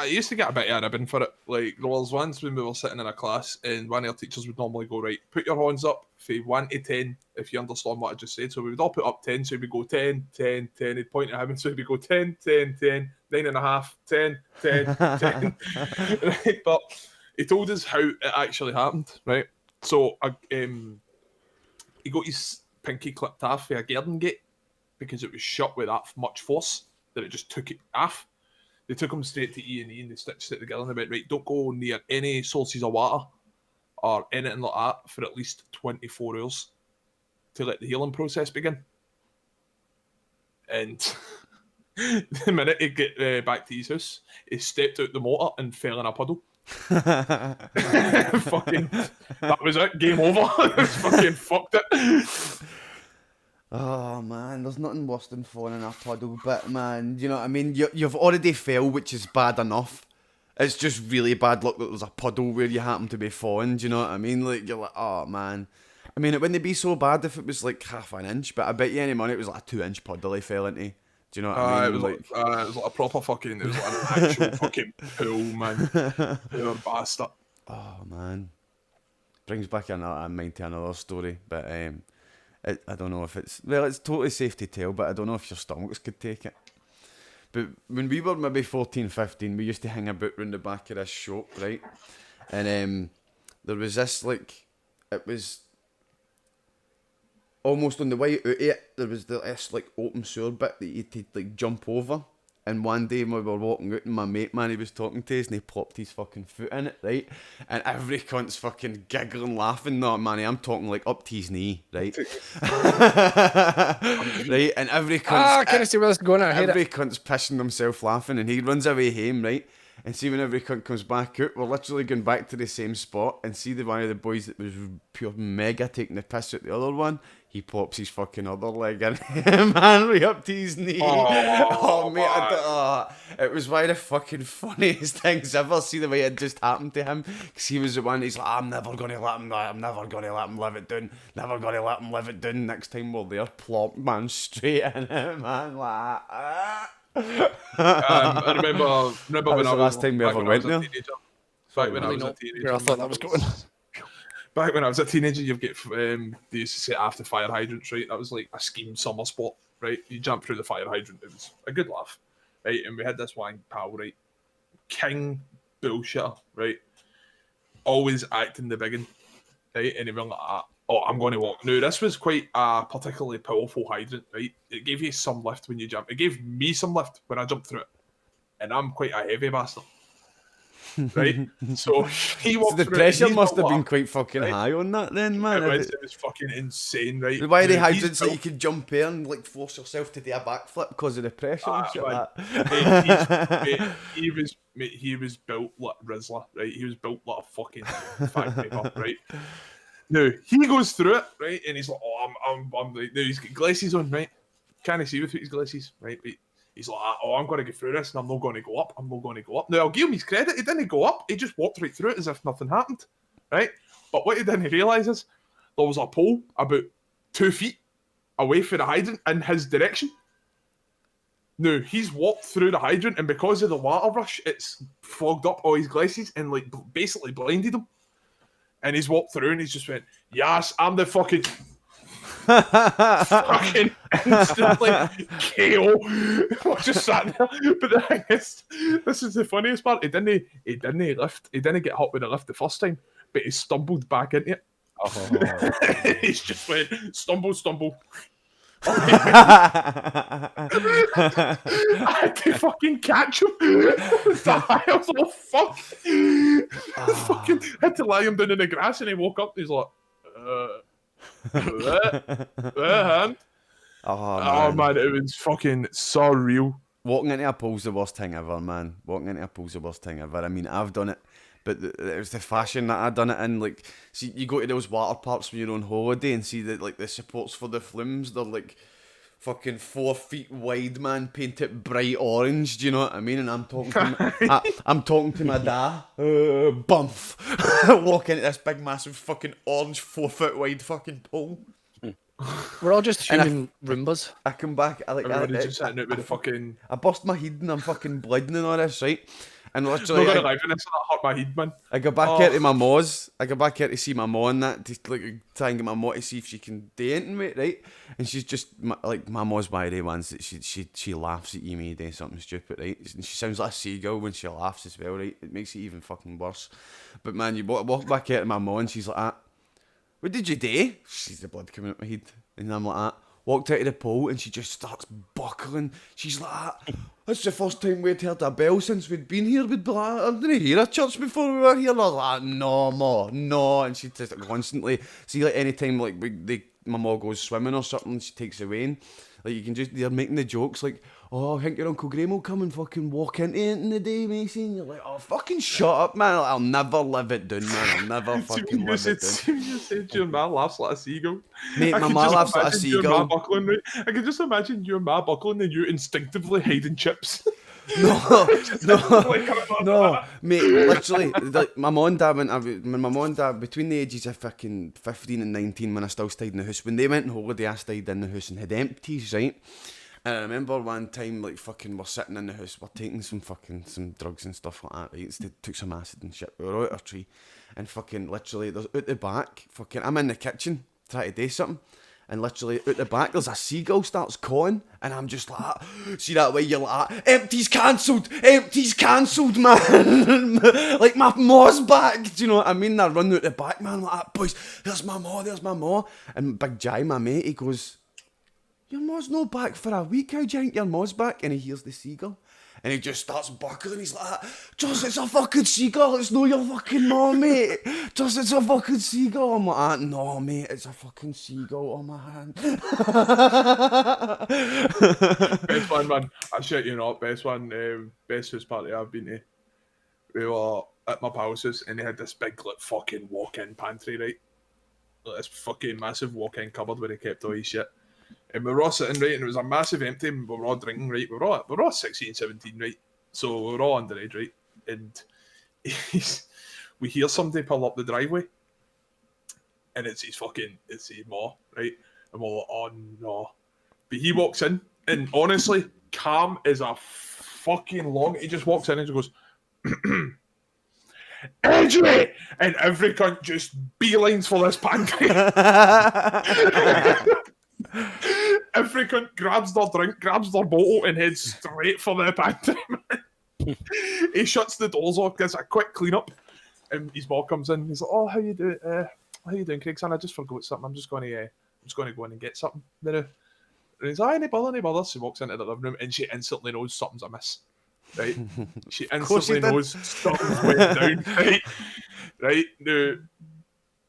a bit of a ribbon for it. Like there was once when we were sitting in a class and one of our teachers would normally go, right, put your hands up from 1 to 10 if you understand what I just said. So we would all put up 10, so we'd go 10, 10, 10. He'd point at him and so we'd go 10, 10, 10, 9.5, 10, 10, 10. Right? But he told us how it actually happened, right? So he got his pinky clipped off with a garden gate because it was shut with that much force that it just took it off. They took him straight to E&E and they stitched it together and they went, right, don't go near any sources of water or anything like that for at least 24 hours to let the healing process begin. And the minute he get back to his house, he stepped out the motor and fell in a puddle. Fucking, that was it, game over. Fucking fucked it. Oh man, there's nothing worse than falling in a puddle, but man, you know what I mean? You've already failed, which is bad enough. It's just really bad luck that there's a puddle where you happen to be falling, do you know what I mean? Like, you're like, oh man. I mean, it wouldn't be so bad if it was like half an inch, but I bet you any money it was like a 2-inch puddle he fell into. Do you know what I mean? It was like a proper fucking, it was like an actual fucking pool, man. Poor bastard. Oh man. Brings back a mind to another story, but I don't know if it's totally safe to tell, but I don't know if your stomachs could take it. But when we were maybe 14, 15, we used to hang about round the back of this shop, right? And there was this, like, it was almost on the way out of it, there was this, like, open sewer bit that you had to, like, jump over. And one day we were walking out and my mate, man, he was talking to us and he popped his fucking foot in it, right? And every cunt's fucking giggling, laughing. No, man, I'm talking like up to his knee, right? Right? And every cunt's... can I see where this is going? I hate every it. cunt's pissing himself laughing and he runs away home, right? And see when every cunt comes back out, we're literally going back to the same spot and see the one of the boys that was pure mega taking the piss at the other one, he pops his fucking other leg in. Man, right up to his knee. Oh mate, it was one of the fucking funniest things ever. See the way it just happened to him, because he was the one, he's like, I'm never going to let him live it down. Never going to let him live it down. Next time we're there, plop, man, straight in it, man, like, I remember when I was last time we ever went there. Back when I was a teenager. I thought that was going. Back when I was a teenager, you'd get they used to say after fire hydrants, right? That was like a scheme summer spot, right? You jump through the fire hydrant. It was a good laugh, right? And we had this one pal, right? King bullshitter, right? Always acting the biggin, right? And he went like that. Oh, I'm going to walk. Now, this was quite a particularly powerful hydrant, right? It gave you some lift when you jump. It gave me some lift when I jumped through it. And I'm quite a heavy bastard. Right? So he walked the through pressure it, and must have been up, quite fucking high on that then, man. It was fucking insane, right? Why are they Now, hydrants that you could jump in and like force yourself to do a backflip because of the pressure and shit like that? He was built like Rizzler, right? He was built like a fucking fat paper, right? Now he goes through it, right, and he's like, "Oh, I'm like, now he's got glasses on, right? Can't he see without his glasses, right? But he's like, "Oh, I'm going to get through this, and I'm not going to go up. I'm not going to go up." Now I'll give him his credit. He didn't go up. He just walked right through it as if nothing happened, right? But what he didn't realise is there was a pole about 2 feet away from the hydrant in his direction. Now he's walked through the hydrant, and because of the water rush, it's fogged up all his glasses and like basically blinded him. And he's walked through and he's just went, "Yes, I'm the fucking fucking instantly KO." I just sat there. But the thing is, this is the funniest part. He didn't lift. He didn't get hit with a lift the first time, but he stumbled back into it. He's just went stumble. I had to fucking catch him. I was like, "Oh fuck!" Fucking had to lie him down in the grass, and he woke up. And he's like, hand. Oh man, it was fucking so real. Walking into a pool's the worst thing ever, man. I mean, I've done it, but it was the fashion that I done it in. Like, see, you go to those water parks when you're on holiday and see that like the supports for the flumes, they're like fucking 4 feet wide, man, painted bright orange. Do you know what I mean? And I'm talking to my dad, bump, walk into this big massive fucking orange 4 foot wide fucking pole. We're all just human Roombas. I come back, I just sitting out with the fucking. I bust my head and I'm fucking bleeding and all this, right? And Not literally, gonna lie, Vanessa, that hurt my head, man. I go back here to my ma's. I go back here to see my ma and that, to like try and get my ma to see if she can do anything with it, right? And she's just like, my ma's by the ones that she laughs at you when you do something stupid, right? And she sounds like a seagull when she laughs as well, right? It makes it even fucking worse. But man, you walk back here to my ma and she's like, "What did you do?" She's the blood coming out my head, and I'm like that. Walked out of the pole and she just starts buckling. She's like, "That's the first time we'd heard a bell since we'd been here. We'd be like, I didn't hear a church before we were here." And I was like, "No, ma, no." And she just constantly, see, like anytime like my ma goes swimming or something, she takes away. And, like you can just, they're making the jokes like, "Oh, I think your Uncle Graham will come and fucking walk into it in the day, Macy." And you're like, "Oh, fucking shut up, man. I'll never live it down, man. I'll never fucking live it down." You said your ma laughs like a seagull. Mate, my ma laughs like a seagull. Right? I can just imagine your ma buckling and you instinctively hiding chips. No, mate, literally, like, my mum and dad when my mum and dad, between the ages of fucking 15 and 19, when I still stayed in the house, when they went on holiday, I stayed in the house and had empties, right? And I remember one time, like, fucking, we're sitting in the house, we're taking some drugs and stuff like that, right? So they took some acid and shit, we were out our tree, and fucking, literally, there's out the back, fucking, I'm in the kitchen, trying to do something, and literally, out the back, there's a seagull starts cawing, and I'm just like, see that way, you're like, empty's cancelled, man. Like, my ma's back, do you know what I mean? I run out the back, man, like, "Boys, there's my ma. And Big Jai, my mate, he goes, your ma's no back for a week. How do you think your ma's back? And he hears the seagull. And he just starts buckling. He's like, Joss, it's a fucking seagull. It's no your fucking mom, mate. Joss, it's a fucking seagull. I'm like, no, mate, it's a fucking seagull on my hand. Best one, man. I shit you not. Best one. Best house party I've been to. We were at my pals' house and they had this big, like, fucking walk-in pantry, right? Like, this fucking massive walk-in cupboard where he kept all his shit. And we were all sitting, right, and it was a massive empty, and we were all drinking, right? We were all 16, 17, right? So we were all underage, right? And we hear somebody pull up the driveway, and it's his ma, right? And we're like, oh no. But he walks in, and honestly, calm as a fucking long. He just walks in and just goes, Edgy! And every cunt just beelines for this pantry. Every cunt grabs their drink, grabs their bottle, and heads straight for the pantry. He shuts the doors off, gets a quick clean up, and his mom comes in. He's like, "Oh, how you doing? How you doing, Craig? Son, I just forgot something. I'm just going to go in and get something." And he's like, "Any bother." She walks into the living room, and she instantly knows something's amiss. Right? She instantly knows something's went down. Right? Now,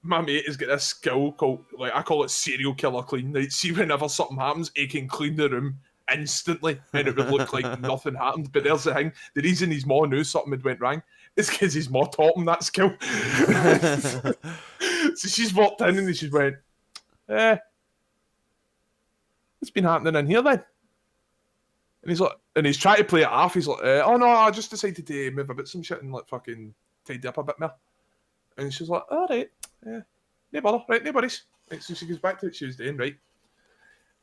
my mate has got this skill called, like, I call it serial killer clean. Right? See, whenever something happens, he can clean the room instantly and it would look like nothing happened. But there's the thing, the reason his mom knew something had went wrong is because his mom taught him that skill. So she's walked in and she went, what's been happening in here then? And he's like, and he's trying to play it off. He's like, oh no, I just decided to move a bit some shit and like fucking tidy up a bit more. And she's like, all right, no bother, right, no worries. Right, so she goes back to what she was doing, right?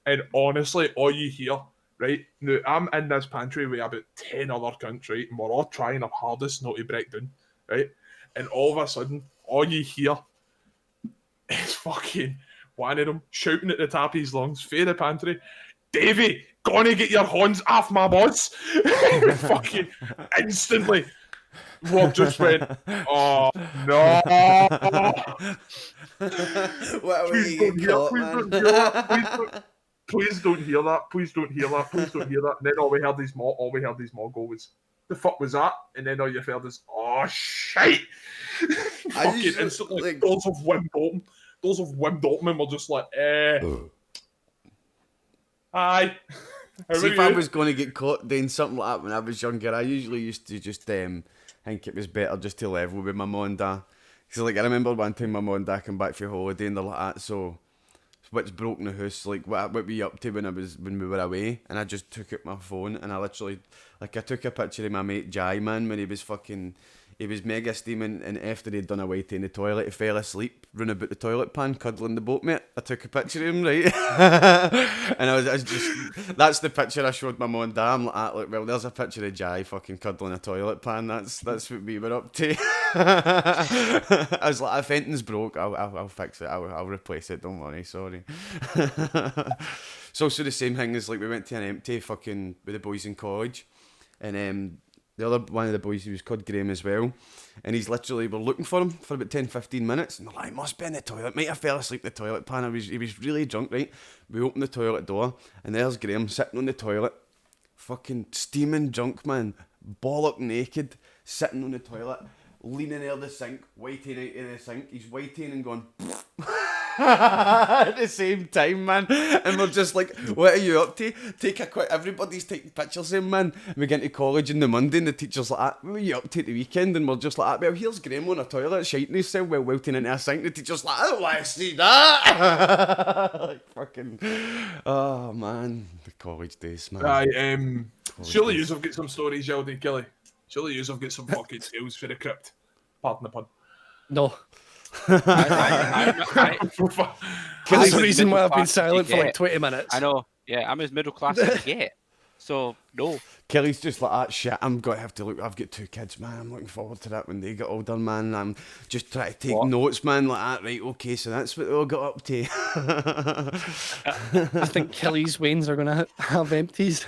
And honestly, all you hear, right, now I'm in this pantry with about 10 other cunts, right, and we're all trying our hardest not to break down, right? And all of a sudden, all you hear is fucking one of them shouting at the top of his lungs, for the pantry, Davey, gonna get your hands off my boss. Fucking instantly. What just went, oh no. Please don't hear that. Please don't hear that. And then all we heard his mom go was, the fuck was that? And then all you heard is, oh shit. Fucking instantly, like, doors of wind open, and we're just like, hi. See, if I was going to get caught doing something like that when I was younger, I usually used to just think it was better just to level with my mum and dad. Because, like, I remember one time my mum and dad came back from holiday and they're like that, so what's broken the house? Like, what were you up to when we were away? And I just took out my phone and I literally, like, I took a picture of my mate Jai, man, when he was mega steaming, and after he'd done a whitey in the toilet, he fell asleep, run about the toilet pan, cuddling the boat mate. I took a picture of him, right? And I was just, that's the picture I showed my mum and dad. I'm like, look, well, there's a picture of Jai fucking cuddling a toilet pan. That's what we were up to. I was like, if anything's broke, I'll fix it. I'll replace it. Don't worry, sorry. It's also the same thing as, like, we went to an empty fucking with the boys in college, and the other one of the boys, he was called Graham as well, and he's literally, we're looking for him for about 10-15 minutes, and they're like, must be in the toilet, might have fell asleep in the toilet pan. He was really drunk, right? We open the toilet door, and there's Graham sitting on the toilet, fucking steaming drunk, man, bollock naked, sitting on the toilet, leaning out the sink, waiting out of the sink. He's waiting and going at the same time, man. And we're just like, what are you up to? Everybody's taking pictures of him, man. And we get into college on the Monday and the teacher's like, what were you up to at the weekend? And we're just like, well, here's Graham on a toilet, shiting himself while wilting into a sink. The teacher's like, I don't want to see that. Like, fucking, oh man, the college days, man. Surely you've got some stories, Yaldi, Killie. Surely you've got some fucking tales for the crypt. Pardon the pun. No. That's the reason why I've been silent for like 20 minutes. I know. Yeah, I'm as middle class as you get. So, no. Kelly's just like, that shit, I'm going to have to look. I've got 2 kids, man. I'm looking forward to that when they get older, man. I'm just trying to take notes, man, like that. Right, okay, so that's what they all got up to. I think Kelly's wains are going to have empties.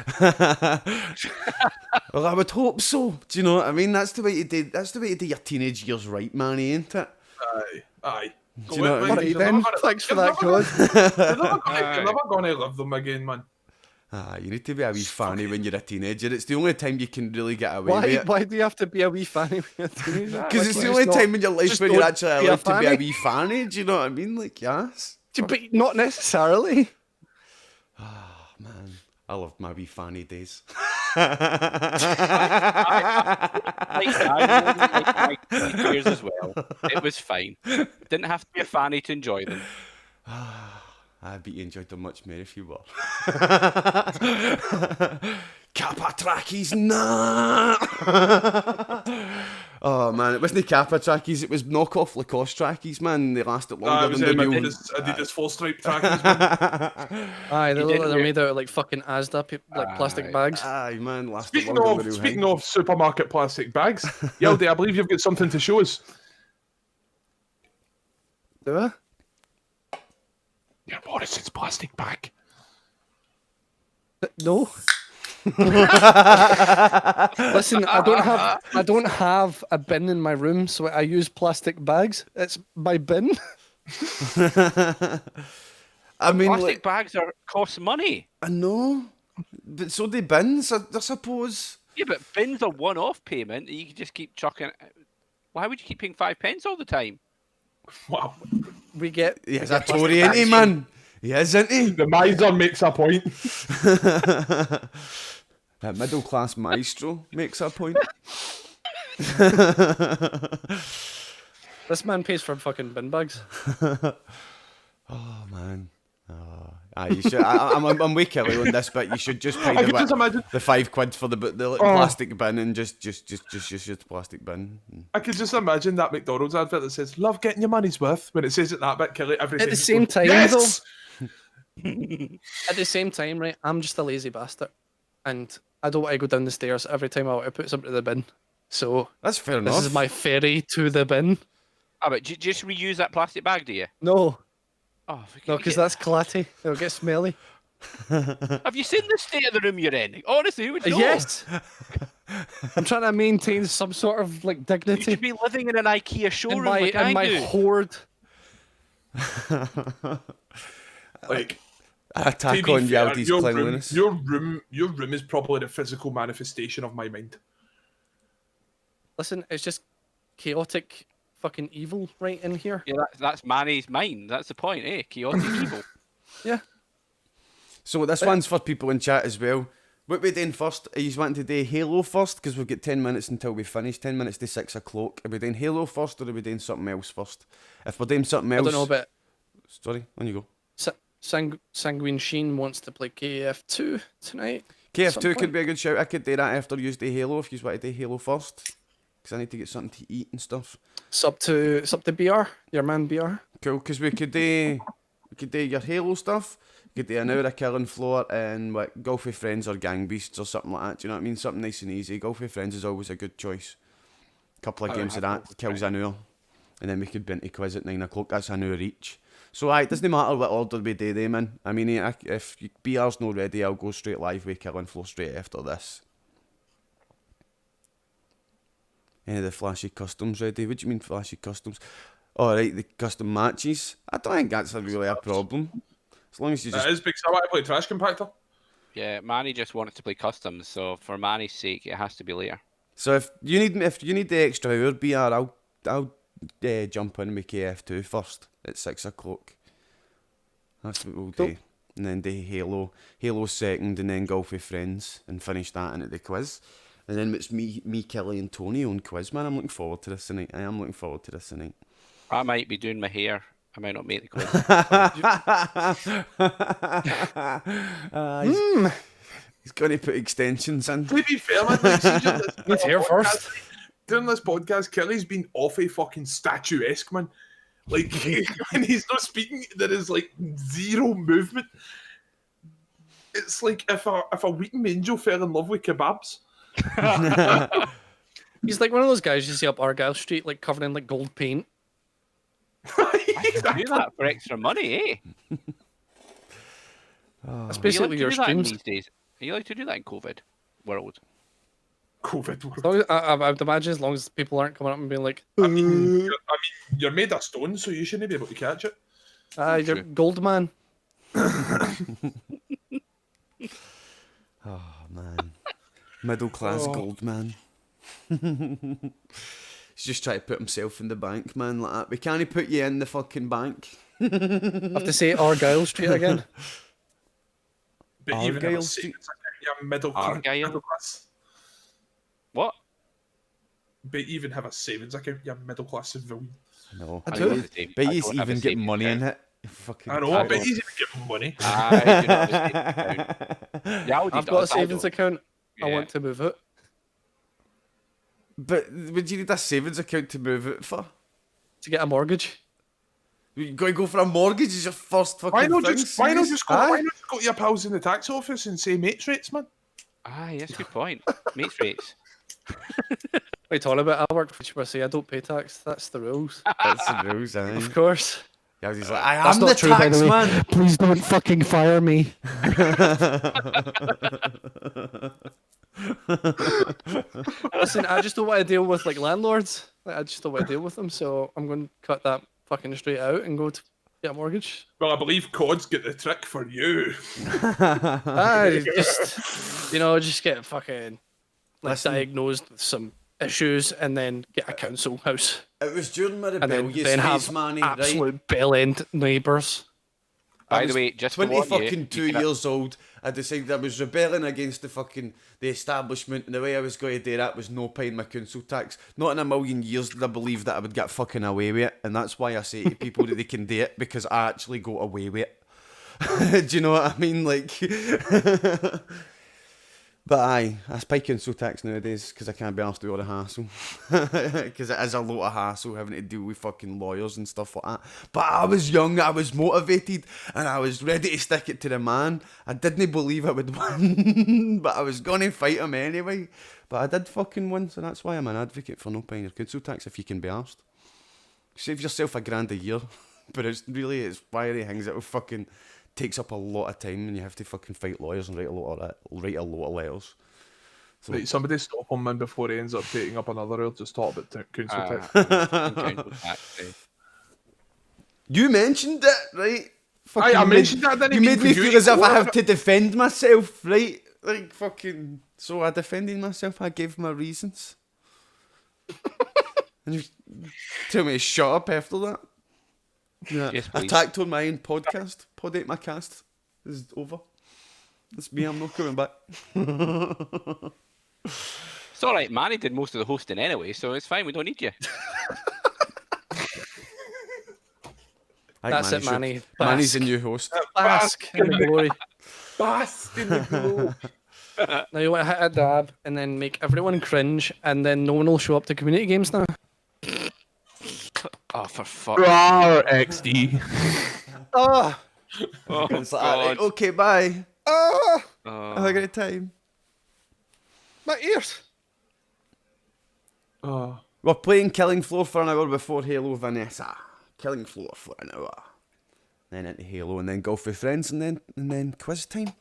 Well, I would hope so. Do you know what I mean? That's the way you do your teenage years right, man, ain't it? Aye. Do you know what I mean? Alright then, thanks for that, COD. You're never gonna live them again, man. You need to be a wee fanny when you're a teenager. It's the only time you can really get away with Why? it. Why do you have to be a wee fanny when you're a teenager? Because it's the Like, only not- time in your life just when you're don't actually be a allowed to be a fanny. wee fanny. Do you know what I mean? Like, yes. But not necessarily. Man, I loved my wee fanny days. Like my years as well. It was fine. Didn't have to be a fanny to enjoy them. I bet you enjoyed them much more if you were. Kappa trackies, nah. Oh man, it wasn't Kappa trackies, it was knockoff Lacoste trackies, man. They lasted It longer was than the real. Adidas full stripe trackies, man. Aye, they You look didn't like they're wear- made out of like fucking Asda, like plastic bags. Aye, man, lasted Speaking longer than the real. speaking of supermarket plastic bags, Yaldi, I believe you've got something to show us. Do I? Your Morrison's plastic bag. No. Listen, I don't have a bin in my room, so I use plastic bags. It's my bin. I mean, Plastic like, bags cost money. I know, but so they bins, I suppose. Yeah, but bins are one-off payment. You can just keep chucking. Why would you keep paying 5p all the time? Wow. We get Yeah, he's a Tory, ain't he, man? He is, isn't he? The miser makes a point. That middle class maestro makes a point. this man pays for fucking bin bags. Oh man. You should. I'm with Kelly on this, but you should just pay I can just the imagine. £5 for the plastic bin and just use the plastic bin. I could just imagine that McDonald's advert that says "Love getting your money's worth." When it says it that bit, Kelly, every At time the he same goes, time, yes! At the same time, right, I'm just a lazy bastard. And I don't want to go down the stairs every time I want to put something in the bin. So That's fair this enough. is my ferry to the bin. Ah, but just reuse that plastic bag, do you? No, Oh, no, because that's clatty. It'll get smelly. Have you seen the state of the room you're in? Honestly, who would know? Yes. I'm trying to maintain some sort of like You dignity should be living in an IKEA showroom in my like I do. hoard. Like, Attack to be on fair, Yaldi's your cleanliness. room is probably the physical manifestation of my mind. Listen, it's just chaotic fucking evil right in here. Yeah, that's Manny's mind. That's the point, eh? Chaotic evil. Yeah. So this one's for people in chat as well. What we doing first? Are you wanting to do Halo first? Because we've got 10 minutes until we finish. 10 minutes to 6 o'clock. Are we doing Halo first or are we doing something else first? If we're doing something I else... don't know, but Sorry, on you go. Sanguine Sheen wants to play KF2 tonight. KF2 some could point. be a good shout. I could do that after you do Halo if you want to do Halo first. Because I need to get something to eat and stuff. Sub to BR, your man BR. Cool, because we could do your Halo stuff. We could do an hour of killing floor and what, golf with friends or gang beasts or something like that. Do you know what I mean? Something nice and easy. Golf with friends is always a good choice. Couple of games of that kills an hour, and then we could be into quiz at 9 o'clock. That's an hour each. So it doesn't matter what order we do them in. I mean, if BR's not ready, I'll go straight live with killing floor straight after this. Any of the flashy customs ready? What do you mean flashy customs? Alright, the custom matches. I don't think that's really a problem. As long as you just... It is because I want to play Trash Compactor. Yeah, Manny just wanted to play customs, so for Manny's sake, it has to be later. So if you need the extra hour, BR, I'll jump in with KF2 first at 6 o'clock. That's what we'll do. And then do Halo second, and then golf with friends, and finish that into the quiz. And then it's me, Kelly, and Tony on quiz. Man, I'm looking forward to this tonight. I am looking forward to this tonight. I might be doing my hair. I might not make the quiz. He's going to put extensions in. To be fair, man, like, see, Let's hear first. During this podcast, Kelly's been awfully fucking statuesque, man. Like, when he's not speaking, there is like zero movement. It's like if a weeping angel fell in love with kebabs. He's like one of those guys you see up Argyle Street, like covered in like gold paint. Do that for extra money, eh? That's Are you allowed basically to your do that in streams. these days? Are you allowed to do that in COVID world? COVID. As long as, I would imagine as long as people aren't coming up and being like, You're made of stone, so you shouldn't be able to catch it. you're gold man. Oh man, middle class gold man. He's just trying to put himself in the bank, man, like that. We can't put you in the fucking bank. I have to say Argyle Street again. But even Argyle have a Street? savings account, you're middle class. What? But even have a savings account, you're middle class civilian. No, I but do. you don't have a even get savings money account. in it. Fucking I know, I but don't. he's even getting money. I do not have a savings account. Yaldi I've got a does, I savings don't. account. I Yeah. want to move it. But would you need a savings account to move it for? To get a mortgage. You got to go for a mortgage as your first fucking Why not thing? just serious? why not just go to your pals in the tax office and say mates rates, man? Aye, that's a good point. Mates rates. What are you talking about? I work for HMRC. I don't pay tax. That's the rules. That's the rules, aye. Of course. Yeah, he's like, I That's am not the true, by tax the way. man. Please don't fucking fire me. Listen, I just don't want to deal with like landlords. Like, I just don't want to deal with them. So I'm going to cut that fucking straight out and go to get a mortgage. Well, I believe COD's got the trick for you. I just, just get fucking like Listen. diagnosed with some issues and then get a council house It was during my and then, rebellious then phase, have manny, right? absolute bell end neighbours. I By the was way, just to 20 warn you, fucking 2 you can- years old. I decided I was rebelling against the establishment, and the way I was going to do that was no paying my council tax. Not in a million years did I believe that I would get fucking away with it, and that's why I say to people that they can do it, because I actually got away with it. Do you know what I mean? Like, but aye, I pay council tax nowadays because I can't be asked to do all the hassle. Because it is a lot of hassle having to deal with fucking lawyers and stuff like that. But I was young, I was motivated, and I was ready to stick it to the man. I didn't believe I would win, but I was going to fight him anyway. But I did fucking win, so that's why I'm an advocate for no paying your council tax if you can be asked. Save yourself $1,000 a year. But it's one of the things that will fucking takes up a lot of time, and you have to fucking fight lawyers and write a lot of letters. So, Right, somebody stop him, man, before he ends up taking up another hour to talk about council tax. council tax, eh. you mentioned it, right? I mentioned that, didn't You mean made for me you feel to as if go I on have it. to defend myself, right? Like fucking. So I defended myself. I gave my reasons. And you tell me to shut up after that. Yeah, Yes, I please. tacked on my own podcast. Pod 8 my cast is over. It's me. I'm not coming back. It's all right, Manny did most of the hosting anyway, so it's fine. We don't need you. I think That's it, should- Manny. Manny's the Bask. new host. Bask in the glory. Bask in the glow. Now you want to hit a dab and then make everyone cringe, and then no one will show up to community games now. Oh, for fuck. Rawr, XD. Oh, Oh, It's like, alright, God. okay, bye. oh, Have a great time. my ears. Oh, We're playing Killing Floor for an hour before Halo, Vanessa. Killing Floor for an hour. Then into Halo, and then golf with friends, and then quiz time.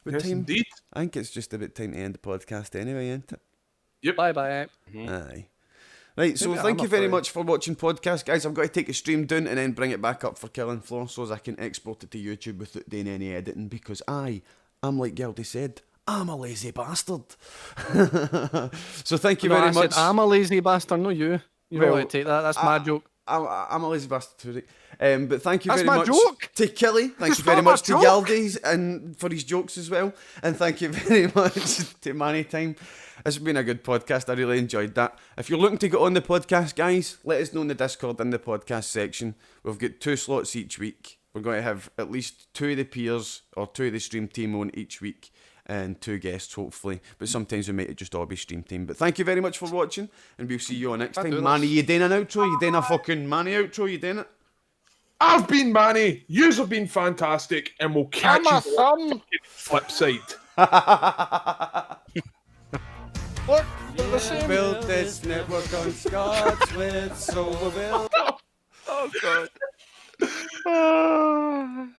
What yes, time? indeed. I think it's just about time to end the podcast anyway, isn't it? Bye bye. Aye. Right, so Maybe thank I'm you very afraid. much for watching podcast, guys. I've got to take the stream down and then bring it back up for Killing Floor so as I can export it to YouTube without doing any editing, because I'm like Yaldi said, I'm a lazy bastard. So thank you No, very I much. said I'm a lazy bastard, not you. You know Well, how to take that. That's my joke. I'm a lazy bastard too, but thank you That's very my much joke. to Killie. Thank It's you very not my much to joke. Yaldi and for his jokes as well. And thank you very much to Manny Time. It's been a good podcast. I really enjoyed that. If you're looking to get on the podcast, guys, let us know in the Discord in the podcast section. We've got 2 slots each week. We're going to have at least 2 of the peers or 2 of the stream team on each week, and 2 guests, hopefully. But sometimes we might just all be stream team. But thank you very much for watching, and we'll see you all next do time. this. Manny, you doing an outro? You doing a fucking Manny outro? You doing it? I've been Manny. Yous have been fantastic, and we'll catch I'm a you on thumb. the flip side. Look, they're the same. Build this network on Scots with Solarville. Oh, God.